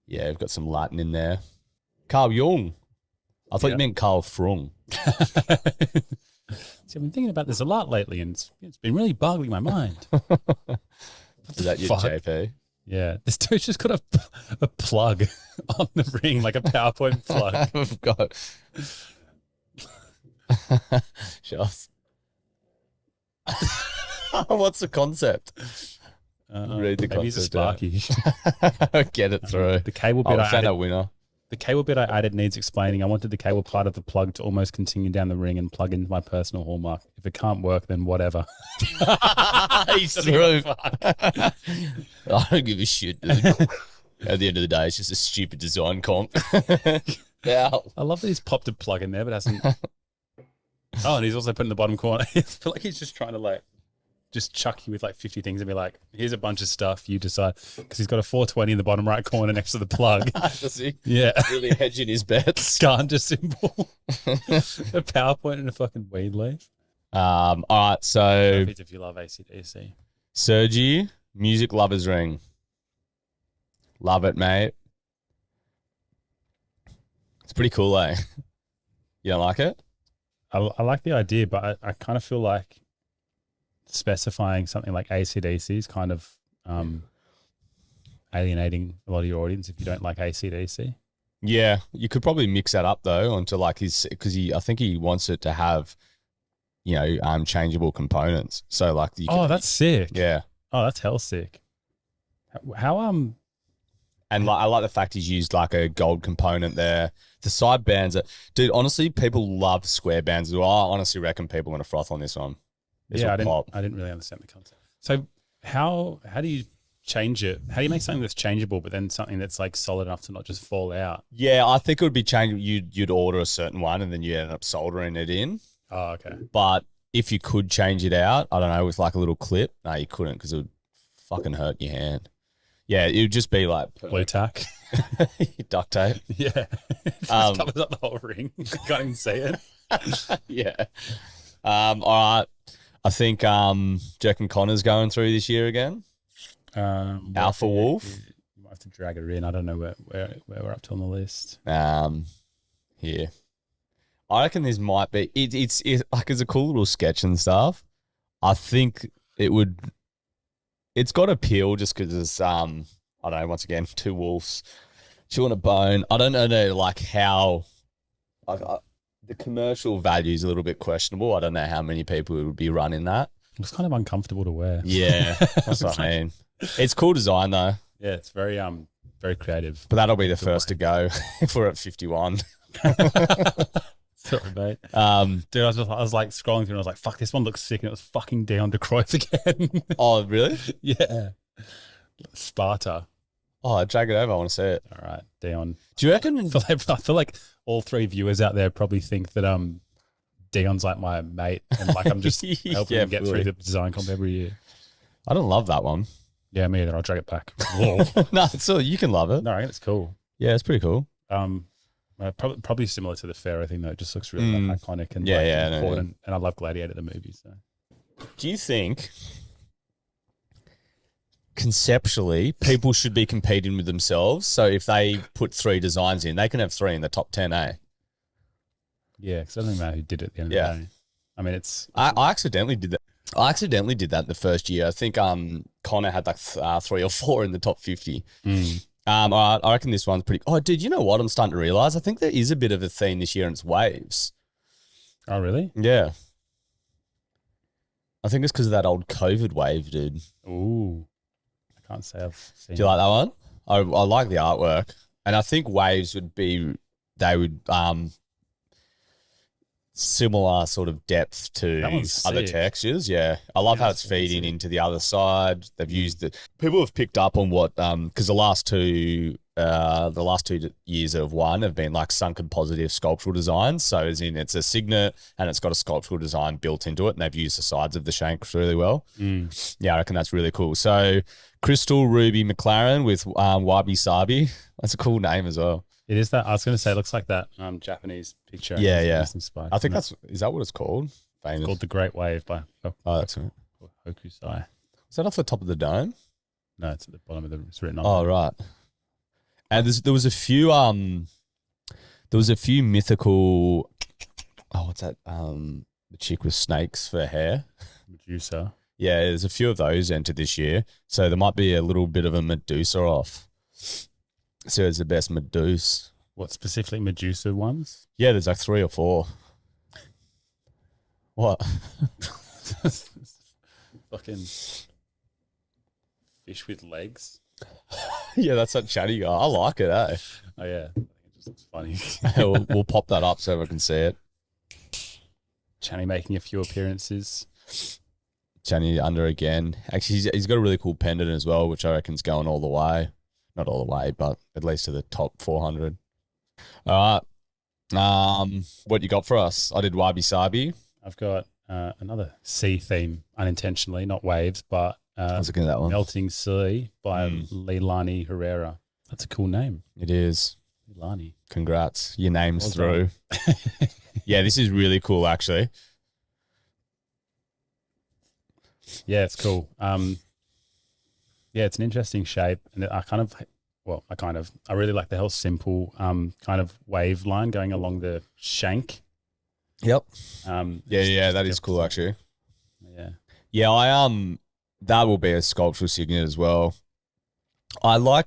Yeah, we've got some Latin in there. Carl Jung. I thought you meant Carl Frung. See, I've been thinking about this a lot lately, and it's been really boggling my mind. Is that your JP? Yeah. This dude's just got a plug on the ring, like a PowerPoint plug. I've got... Shots. What's the concept? Read the maybe he's a concept. Sparky. Get it through. The cable bit I found a winner. The cable bit I added needs explaining. I wanted the cable part of the plug to almost continue down the ring and plug into my personal Hallmark. If it can't work, then whatever. He's through. I don't give a shit, dude. At the end of the day, it's just a stupid design comp. Yeah. I love that he's popped a plug in there, but hasn't. Oh, and he's also put in the bottom corner. I feel like he's just trying to like just chuck you with like 50 things and be like, here's a bunch of stuff, you decide. Because he's got a 420 in the bottom right corner next to the plug. Does he? Yeah. Really hedging his bets. Ganja symbol. A PowerPoint and a fucking weed leaf. All right, so If you love AC/DC. Sergi, music lovers ring. Love it, mate. It's pretty cool, eh? You don't like it? I like the idea, but I kind of feel like specifying something like AC/DC is kind of alienating a lot of your audience if you don't like AC/DC. Yeah, you could probably mix that up though onto like because I think he wants it to have, you know, changeable components. So like, that's sick. Yeah. Oh, that's hell sick. How And like, I like the fact he's used like a gold component there. The side bands, dude, honestly, people love square bands as well. I honestly reckon people are going to froth on this one. I didn't really understand the concept. So how do you change it? How do you make something that's changeable, but then something that's like solid enough to not just fall out? Yeah, I think it would be changeable. You'd order a certain one and then you end up soldering it in. Oh, okay. But if you could change it out, I don't know, with like a little clip. No, you couldn't because it would fucking hurt your hand. Yeah, it would just be like blue tack, duct tape. Yeah, just covers up the whole ring. You can't even see it. Yeah. All right. I think do you reckon Connor's going through this year again? Alpha Wolf. You might have to drag her in. I don't know where we're up to on the list. Here. I reckon this might be. It's like it's a cool little sketch and stuff. I think it's got appeal just because it's I don't know. Once again, 2 wolves chewing a bone. I don't know like how. The commercial value is a little bit questionable. I don't know how many people would be running that. It's kind of uncomfortable to wear. Yeah, that's what I mean. It's cool design though. Yeah, it's very very creative. But that'll be the first to go if we're at 51. Sorry, mate. Dude, I was like scrolling through and I was like, fuck, this one looks sick, and it was fucking Dion de Cruyff again. Oh, really? Yeah. Sparta. Oh, drag it over. I want to see it. All right, Dion. Do you reckon? I feel like all 3 viewers out there probably think that Dion's like my mate, and like I'm just helping him get through the design comp every year. I don't love that one. Yeah, me either. I'll drag it back. No, so you can love it. No, I think it's cool. Yeah, it's pretty cool. Probably similar to the Pharaoh thing though. It just looks really like, iconic and important. And I love Gladiator the movie. So, do you think conceptually people should be competing with themselves? So if they put 3 designs in, they can have 3 in the top 10, eh? Yeah, because I don't know who did it at the end of the day. I mean, I accidentally did that. I accidentally did that the first year. I think Connor had like 3 or 4 in the top 50. I reckon this one's pretty. Oh, dude, you know what? I'm starting to realize. I think there is a bit of a theme this year, and it's waves. Oh, really? Yeah. I think it's because of that old COVID wave, dude. Ooh, I can't say I've seen. Do you like that one? I like the artwork, and I think waves would similar sort of depth to other textures. Yeah. I love how it's feeding into the other side. They've used it. People have picked up on what, because the last 2 the last 2 years of one have been like sunken positive sculptural designs. So as in it's a signet and it's got a sculptural design built into it, and they've used the sides of the shanks really well. Yeah, I reckon that's really cool. So Crystal Ruby McLaren with Wabi Sabi. That's a cool name as well. It is that. I was going to say it looks like that Japanese picture. Yeah. Inspired I think is that what it's called? Famous. It's called The Great Wave by that's right. Hokusai. Is that off the top of the dome? No, it's at the bottom of it's written on. Oh, right. And there was a few mythical, what's that? The chick with snakes for hair. Medusa. Yeah, there's a few of those entered this year. So there might be a little bit of a Medusa off. So it's the best Medusa. What, specifically Medusa ones? Yeah, there's like 3 or 4. What? Fucking fish with legs. Yeah, that's that chatty guy. I like it, eh? Oh, yeah. I think it just looks funny. we'll pop that up so everyone can see it. Channy making a few appearances. Channy under again. Actually, he's got a really cool pendant as well, which I reckon's going all the way. Not all the way, but at least to the top 400. All right. What you got for us? I did Wabi Sabi. I've got another sea theme, unintentionally, not waves, but I was looking at that one. Melting Sea by Leilani Herrera. That's a cool name. It is. Leilani. Congrats. Your name's Well through. Yeah, this is really cool, actually. Yeah, it's cool. Yeah, it's an interesting shape, and I really like the whole simple kind of wave line going along the shank. Yep. Yeah, that is cool, actually. Yeah. Yeah, that will be a sculptural signet as well. I like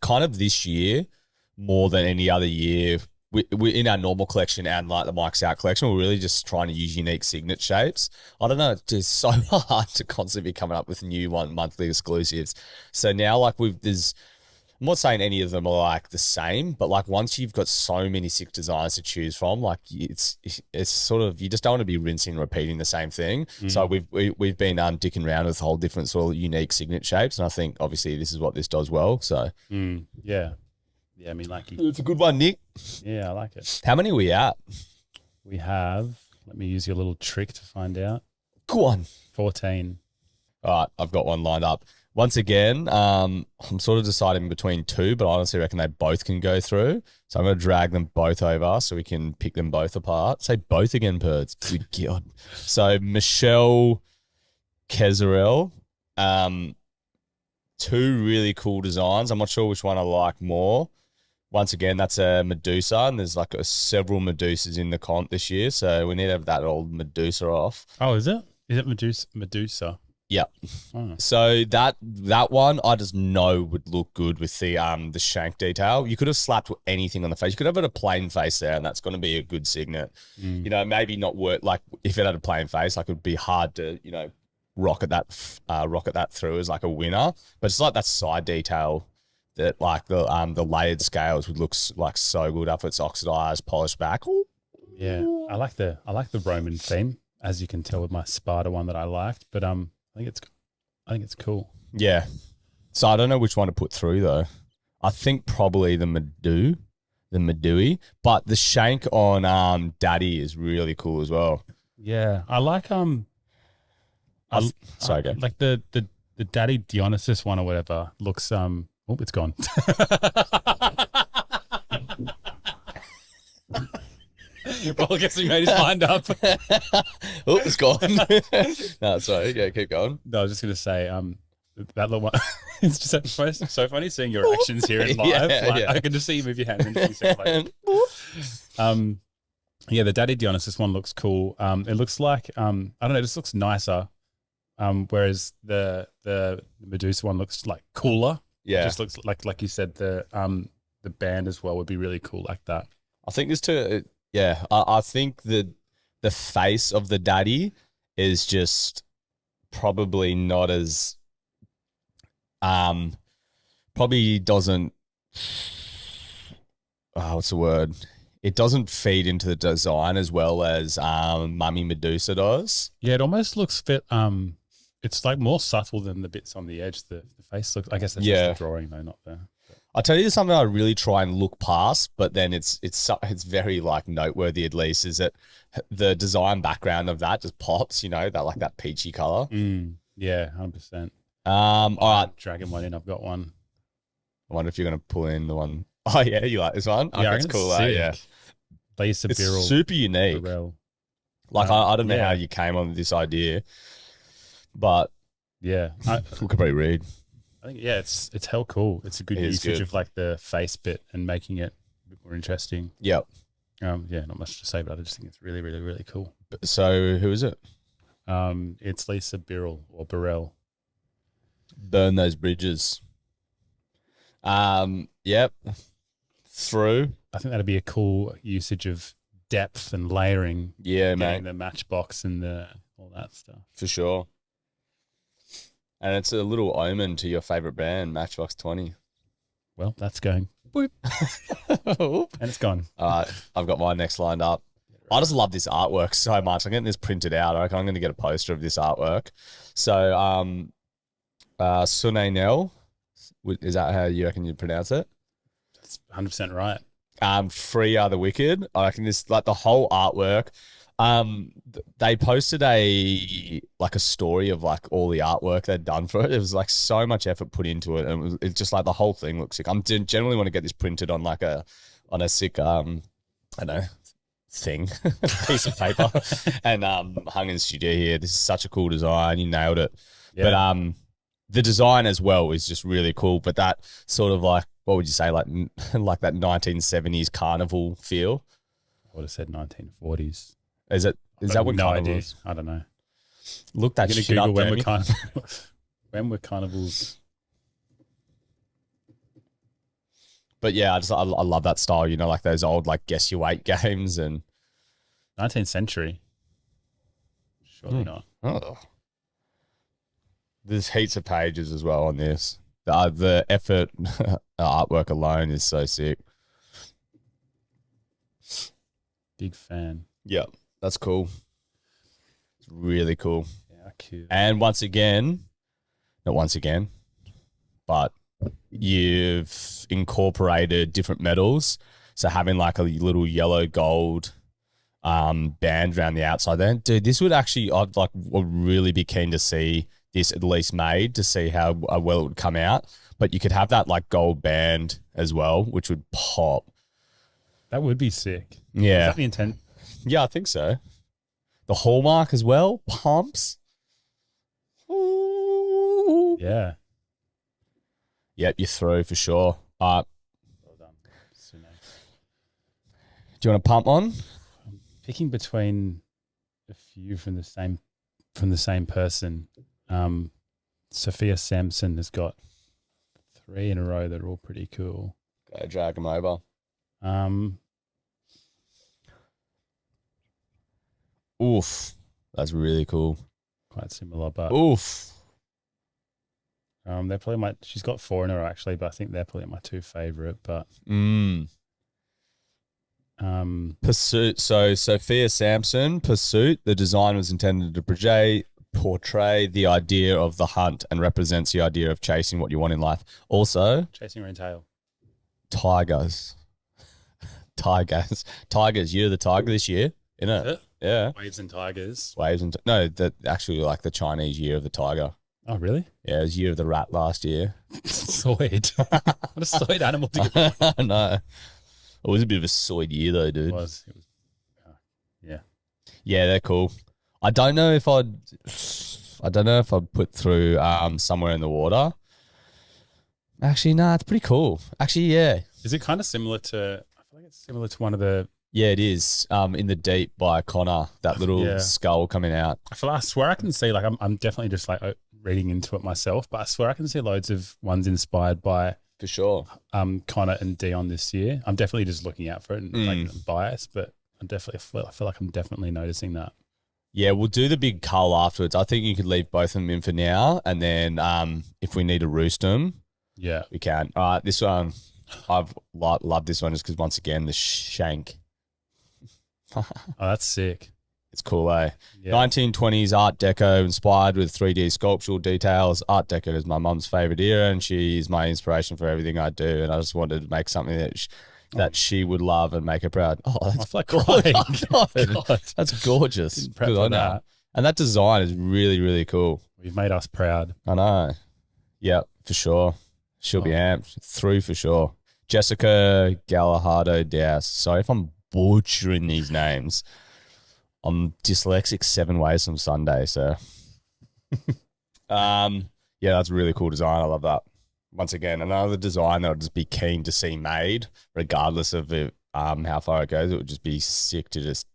kind of this year more than any other year. We in our normal collection and like the Mike's Out collection, we're really just trying to use unique signet shapes. I don't know, it's just so hard to constantly be coming up with new monthly exclusives. So now like I'm not saying any of them are like the same, but like once you've got so many sick designs to choose from, like it's sort of, you just don't want to be rinsing and repeating the same thing. So we've been dicking around with whole different sort of unique signet shapes, and I think obviously this is what this does well. So yeah, I mean, like it's a good one, Nick. Yeah, I like it. How many are we at? We have. Let me use your little trick to find out. Go on. 14. All right, I've got one lined up. Once again, I'm sort of deciding between 2, but I honestly reckon they both can go through. So I'm going to drag them both over so we can pick them both apart. Say both again, Birds. Good God. So Michelle Kezarel, 2 really cool designs. I'm not sure which one I like more. Once again, that's a Medusa, and there's like several Medusas in the comp this year. So we need to have that old Medusa off. Oh, is it? Is it Medusa? Yeah. Oh. So that one I just know would look good with the shank detail. You could have slapped anything on the face. You could have had a plain face there, and that's going to be a good signet. You know, maybe not work like if it had a plain face, like it would be hard to, you know, rocket that through as like a winner. But it's like that side detail that like the layered scales would look like so good after it's oxidized, polished back. Ooh. Yeah, I like the Roman theme, as you can tell with my spider one that I liked. But I think it's cool. Yeah. So I don't know which one to put through though. I think probably the Medui, but the shank on Daddy is really cool as well. Yeah, I like sorry, go. like the Daddy Dionysus one or whatever looks oh, it's gone. Well, I guess he made his mind up. Oh, it's gone. No, sorry. Yeah, keep going. No, I was just going to say, that little one, it's just so funny seeing your actions here in live. Yeah. I can just see you move your hands and you say like, yeah, the Daddy Dionysus one looks cool. It looks like, I don't know, it just looks nicer. Whereas the Medusa one looks like cooler. Yeah. It just looks like you said, the band as well would be really cool like that. I think there's two. Yeah, I think the face of the Daddy is just probably not as probably doesn't what's the word? It doesn't feed into the design as well as Mummy Medusa does. Yeah, it almost looks fit. It's like more subtle than the bits on the edge. The face looks. I guess that's just the drawing though, not the. I'll tell you something I really try and look past, but then it's very like noteworthy at least is that the design background of that just pops, that like that peachy color. Yeah, 100%. All right. Dragging one in. I've got one. I wonder if you're gonna pull in the one. Oh yeah, you like this one? Yeah, That's cool. Yeah, Lisa it's Birrell. super unique. Burrell. Like I don't know yeah. how you came on this idea, but Yeah, we could probably read. I think it's hell cool. It's a good usage of like the face bit and making it a bit more interesting. Yep. Yeah, not much to say, but I just think it's really, really, really cool. So who is it? It's Lisa Birrell or Burrell. Burn those bridges. Yep. Through. I think that'd be a cool usage of depth and layering. Yeah, getting mate. the matchbox and all that stuff. For sure. And it's a little omen to your favorite band, Matchbox 20. Well, that's going. Boop. And it's gone. All right, I've got my next lined up. I just love this artwork so much. I'm getting this printed out. I reckon I'm going to get a poster of this artwork. So, Sune Nell, is that how you reckon you pronounce it? That's 100% right. Free Are the Wicked. I reckon this, like the whole artwork. They posted a story of like all the artwork they'd done for it. It was like so much effort put into it, and it's just like the whole thing looks sick. I'm generally want to get this printed on a sick I don't know thing, piece of paper, and hung in the studio here. This is such a cool design. You nailed it. Yeah. But the design as well is just really cool. But that sort of like, what would you say, like that 1970s carnival feel? I would have said 1940s. Is that what carnival is? I don't know. Look that shit up, when were carnivals? But yeah, I love that style. Like those old like guess your weight games and 19th century. Surely not. Oh. There's heaps of pages as well on this. The effort, artwork alone is so sick. Big fan. Yeah. That's cool. It's really cool. Yeah, cute. And not once again, but you've incorporated different metals. So having like a little yellow gold band around the outside there. Dude, this would actually, would really be keen to see this at least made to see how well it would come out. But you could have that like gold band as well, which would pop. That would be sick. Yeah. Is that the intent? Yeah, I think so. The Hallmark as well. Pumps. Ooh. Yeah. Yep, you're through for sure. Well done. Do you want to pump on? I'm picking between a few from the same person. Sophia Sampson has got 3 in a row that are all pretty cool. Go drag them over. Oof. That's really cool. Quite similar, but oof. They're probably she's got 4 in her actually, but I think they're probably my 2 favorite. But Pursuit. So Sophia Sampson, Pursuit. The design was intended to portray the idea of the hunt and represents the idea of chasing what you want in life. Also, chasing her in tail. Tigers. Year of the tiger this year, isn't it? Yeah. Waves and tigers. No, that actually like the Chinese year of the tiger. Oh, really? Yeah, it was year of the rat last year. Soid. What a soid animal to get. No. It was a bit of a soid year though, dude. It was. Yeah. Yeah, they're cool. I don't know if I'd put through somewhere in the water. Actually, nah, it's pretty cool. Actually, yeah. Is it kind of similar to? I feel like it's similar to one of the. Yeah, it is. In the Deep by Connor, that little skull coming out. I swear I can see, like, I'm definitely just like reading into it myself, but I swear I can see loads of ones inspired by for sure. Connor and Dion this year. I'm definitely just looking out for it and like I'm biased, but I feel like I'm definitely noticing that. Yeah, we'll do the big cull afterwards. I think you could leave both of them in for now, and then if we need to roost them, yeah, we can. All right, this one I've loved this one just because once again the shank. Oh, that's sick. It's cool, eh? Yeah. 1920s Art Deco inspired with 3D sculptural details. Art Deco is my mum's favorite era, and she's my inspiration for everything I do. And I just wanted to make something that she would love and make her proud. Oh, I that's feel like crying. oh, God. That's gorgeous. Didn't prep Good for on ya. that. And that design is really, really cool. You've made us proud. I know. Yep, for sure. She'll be Oh. amped through for sure. Jessica Gallardo Diaz. Sorry if I'm butchering these names. I'm dyslexic 7 ways from Sunday, so yeah, that's a really cool design. I love that. Once again, another design that I'd just be keen to see made, regardless of it, how far it goes. It would just be sick to just,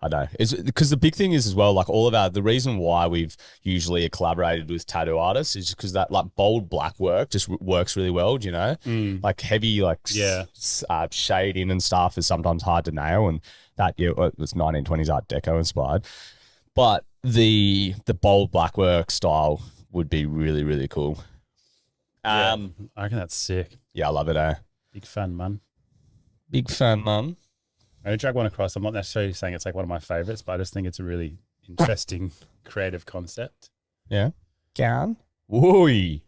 I don't know. It's because the big thing is as well, like the reason why we've usually collaborated with tattoo artists is because that like bold black work just works really well, do you know? Like heavy, like shading and stuff is sometimes hard to nail, and that it was 1920s Art Deco inspired. But the bold black work style would be really, really cool. I reckon that's sick. Yeah, I love it, eh? Big fan, man. Big fan, man. I drag one across. I'm not necessarily saying it's like one of my favorites, but I just think it's a really interesting creative concept. Yeah. Can. Wooey.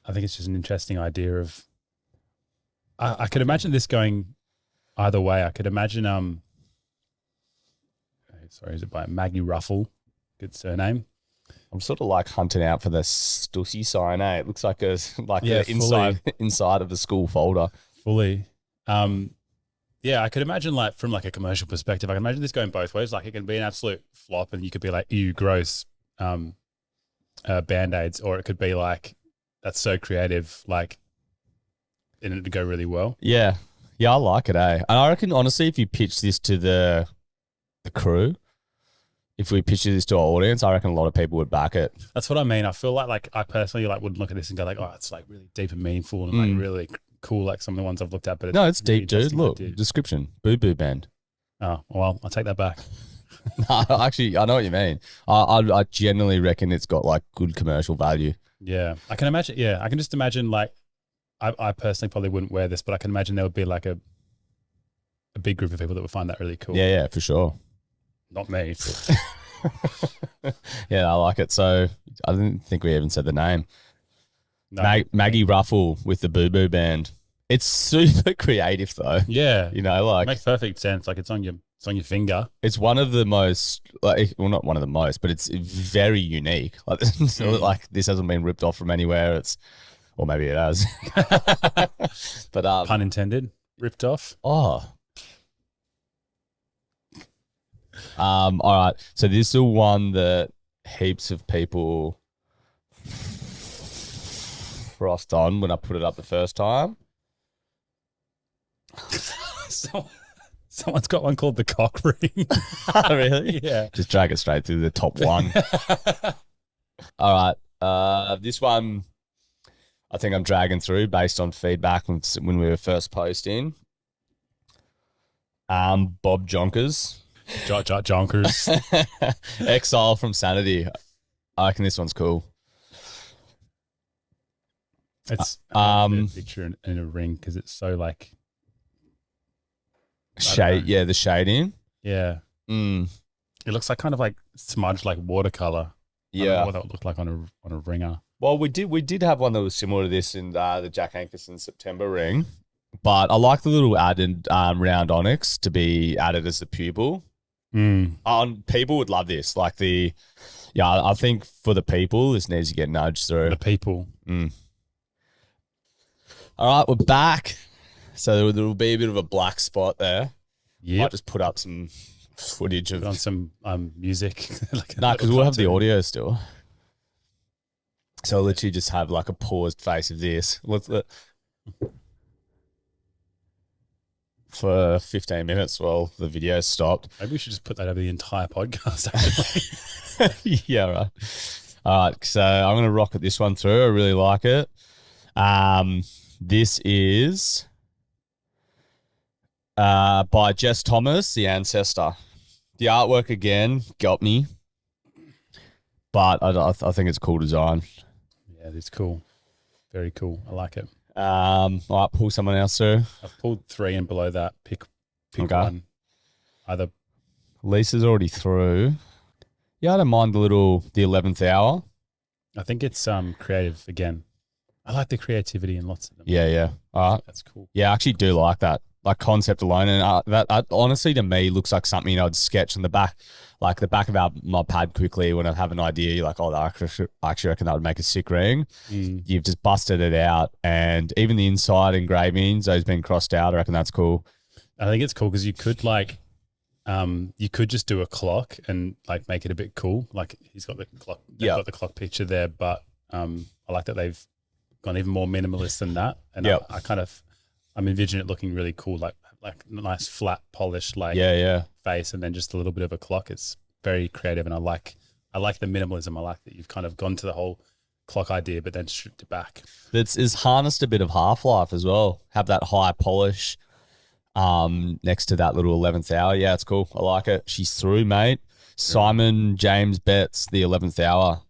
I think it's just an interesting idea of. I could imagine this going either way. I could imagine sorry, is it by Maggie Ruffle? Good surname. I'm sort of like hunting out for the Stussy sign, eh? It looks like the fully. inside of the school folder. Fully. Yeah, I could imagine like from like a commercial perspective, I can imagine this going both ways. Like it can be an absolute flop and you could be like, ew, gross Band-Aids, or it could be like, that's so creative, like, and it'd go really well. Yeah. Yeah, I like it, eh? And I reckon, honestly, if you pitch this to the crew, if we pitch this to our audience, I reckon a lot of people would back it. That's what I mean. I feel like I personally like wouldn't look at this and go like, oh, it's like really deep and meaningful and like really cool, like some of the ones I've looked at. But no, it's really deep, dude. Look, description, Boo Boo Band. Oh, well, I'll take that back. No, actually, I know what you mean. I genuinely reckon it's got like good commercial value. Yeah, I can imagine. Yeah, I can just imagine like, I personally probably wouldn't wear this, but I can imagine there would be like a big group of people that would find that really cool. Yeah, for sure. Not me. Yeah, I like it. So I didn't think we even said the name. No. Maggie Ruffle with the Boo Boo Band. It's super creative though. Yeah, You know, like it makes perfect sense. Like it's on your finger. it's one of the most, like, well, not one of the most, but it's very unique. Like, like this hasn't been ripped off from anywhere. Or maybe it has. But Pun intended. Ripped off. oh. All right. So this is the one that heaps of people frost on when I put it up the first time. Someone's got one called the cock ring. Really? Yeah. Just drag it straight through the top one. All right. This one I think I'm dragging through based on feedback when we were first posting. Bob Jonkers. Jonkers. Exile from Sanity. I reckon this one's cool. It's a picture in a ring because it's so like shade. Yeah, the shading. Yeah. It looks like kind of like smudged like watercolor. I don't know what that would look like on a ringer. Well, we did have one that was similar to this in the Jack Hankerson September ring, but I like the little added round onyx to be added as the pupil. People would love this. Like I think for the people, this needs to get nudged through. The people. All right, we're back. So there will be a bit of a black spot there. Yeah. Might just put up some footage of Put on some music. because we'll have the audio still. So I'll literally just have like a paused face of this. For 15 minutes while the video stopped. Maybe we should just put that over the entire podcast, actually. Yeah, right. All right, so I'm going to rocket this one through. I really like it. This is by Jess Thomas, The Ancestor. The artwork, again, got me. But I think it's a cool design. Yeah, it's cool. Very cool. I like it. All right, pull someone else through. I've pulled 3 and below that. Pick Okay. one. Either Lisa's already through. Yeah, I don't mind the 11th hour. I think it's creative again. I like the creativity in lots of them. Yeah. All right. That's cool. Yeah, I actually do like that. Like concept alone. And that honestly to me looks like something I'd sketch on the back, like the back of my pad quickly when I have an idea. You're like, oh, I actually reckon that would make a sick ring. You've just busted it out. And even the inside engravings, those been crossed out. I reckon that's cool. I think it's cool because you could you could just do a clock and like make it a bit cool. Like he's got the clock, got the clock picture there, but I like that they've gone even more minimalist than that. And I'm envisioning it looking really cool, like nice flat polished face, and then just a little bit of a clock. It's very creative, and I like the minimalism. I like that you've kind of gone to the whole clock idea, but then stripped it back. It's harnessed a bit of half-life as well. Have that high polish next to that little 11th hour. Yeah, it's cool. I like it. She's through, mate. Simon James Betts, the 11th hour.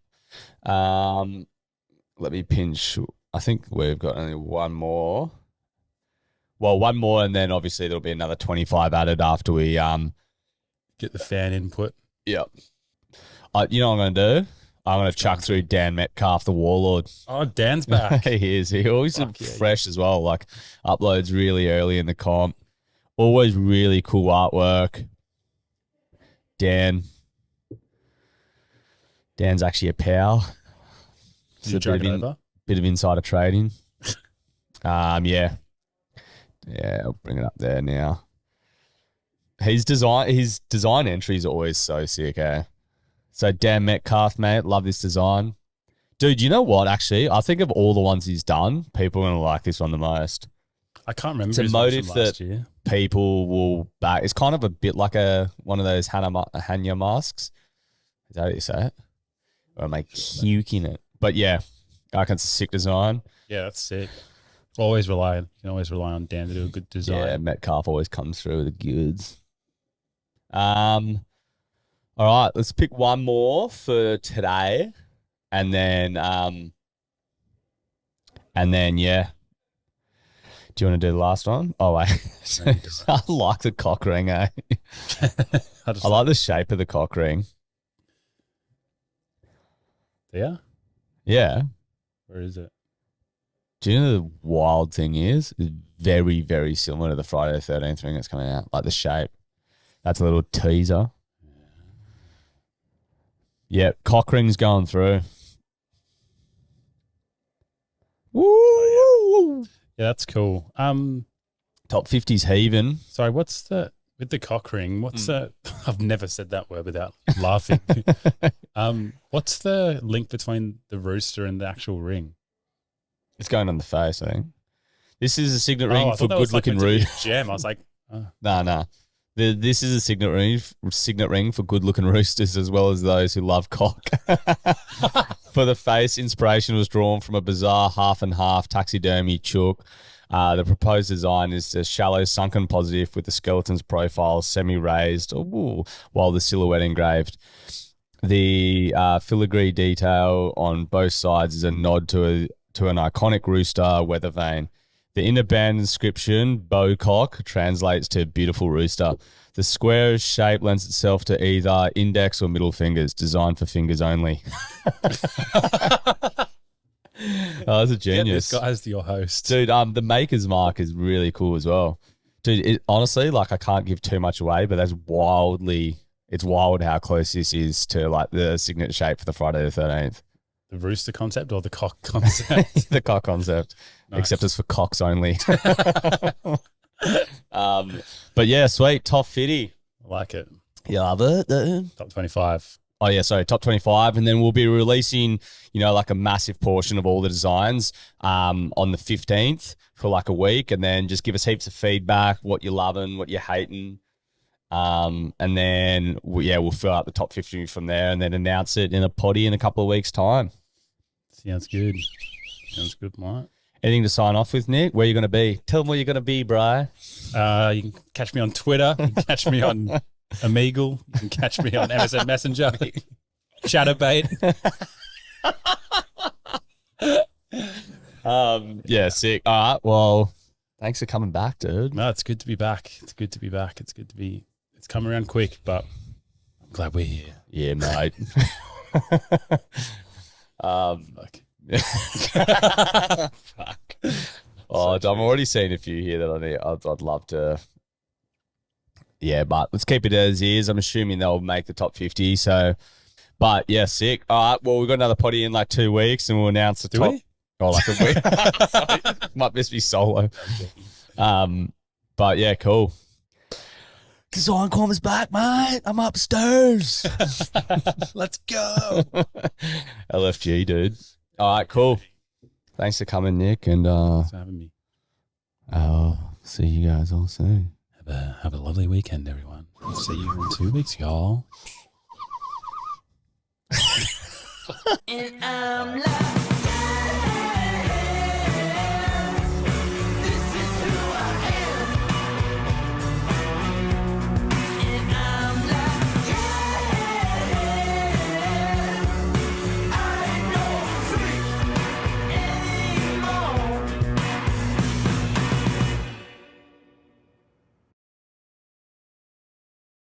Let me pinch. I think we've got only one more. Well, one more, and then obviously there'll be another 25 added after we get the fan input. Yep. You know what I'm going to do? I'm going to chuck through Dan Metcalf, the Warlord. Oh, Dan's back. He is. He always fresh as well. Like uploads really early in the comp. Always really cool artwork. Dan's actually a pal. Did you chuck it over? Bit of insider trading. Yeah, I'll bring it up there now. His design entries are always so sick, eh? So Dan Metcalf, mate, love this design. Dude, you know what, actually? I think of all the ones he's done, people are going to like this one the most. I can't remember. It's a motive that people will back. It's kind of a bit like one of those Hanya masks. Is that how you say it? Or am I puking it? But yeah, I reckon it's a sick design. Yeah, that's sick. You can always rely on Dan to do a good design. Yeah, Metcalf always comes through with the goods. All right, let's pick one more for today, and then yeah. Do you want to do the last one? Oh wait, I like the cock ring. Eh? I like the shape of the cock ring. Yeah. Yeah. Where is it? Do you know the wild thing is? It's very, very similar to the Friday the 13th ring that's coming out. Like the shape. That's a little teaser. Yeah, cock ring's going through. Woo! Yeah, that's cool. Top 50's heaving. Sorry, with the cock ring, what's the I've never said that word without laughing. What's the link between the rooster and the actual ring? It's going on the face, I think. This is a signet ring for good-looking rooster. Gem. I was like, Nah. This is a signet ring for good-looking roosters as well as those who love cock. For the face, inspiration was drawn from a bizarre half-and-half taxidermy chook. The proposed design is a shallow sunken positive with the skeleton's profile semi-raised, while the silhouette engraved. The filigree detail on both sides is a nod to an iconic rooster weather vane. The inner band inscription, bow cock, translates to beautiful rooster. The square shape lends itself to either index or middle fingers, designed for fingers only. That's a genius. Get this guy as your host. Dude, the maker's mark is really cool as well. Dude, honestly, like I can't give too much away, but it's wild how close this is to like the signet shape for the Friday the 13th. The rooster concept or the cock concept? The cock concept, nice. Except it's for cocks only. But yeah, sweet. Top 50. I like it. You love it? Top 25. Oh yeah, sorry, top 25. And then we'll be releasing, like a massive portion of all the designs on the 15th for like a week. And then just give us heaps of feedback, what you're loving, what you're hating. And then, we'll fill out the top 50 from there and then announce it in a potty in a couple of weeks' time. Sounds good. Sounds good, mate. Anything to sign off with, Nick? Where are you going to be? Tell them where you're going to be, bro. You can catch me on Twitter. You can catch me on Omegle. You can catch me on MSN Messenger. Chatterbait. Yeah, sick. All right, well, thanks for coming back, dude. No, it's good to be back. It's come around quick, but Glad we're here. Yeah, mate. Fuck. Fuck. Oh, I'm already seeing a few here that I need. I'd love to. Yeah, but let's keep it as is. I'm assuming they'll make the top 50. So, but yeah, sick. All right. Well, we've got another potty in like 2 weeks, and we'll announce the top. We? Oh, like a week. Sorry. Might just be solo. But yeah, cool. Design Com's back, mate. I'm upstairs. Let's go. LFG, dude. All right, cool. Thanks for coming, Nick, and Thanks for having me. I'll see you guys all soon. Have a lovely weekend, everyone. See you in 2 weeks, y'all. And I'm like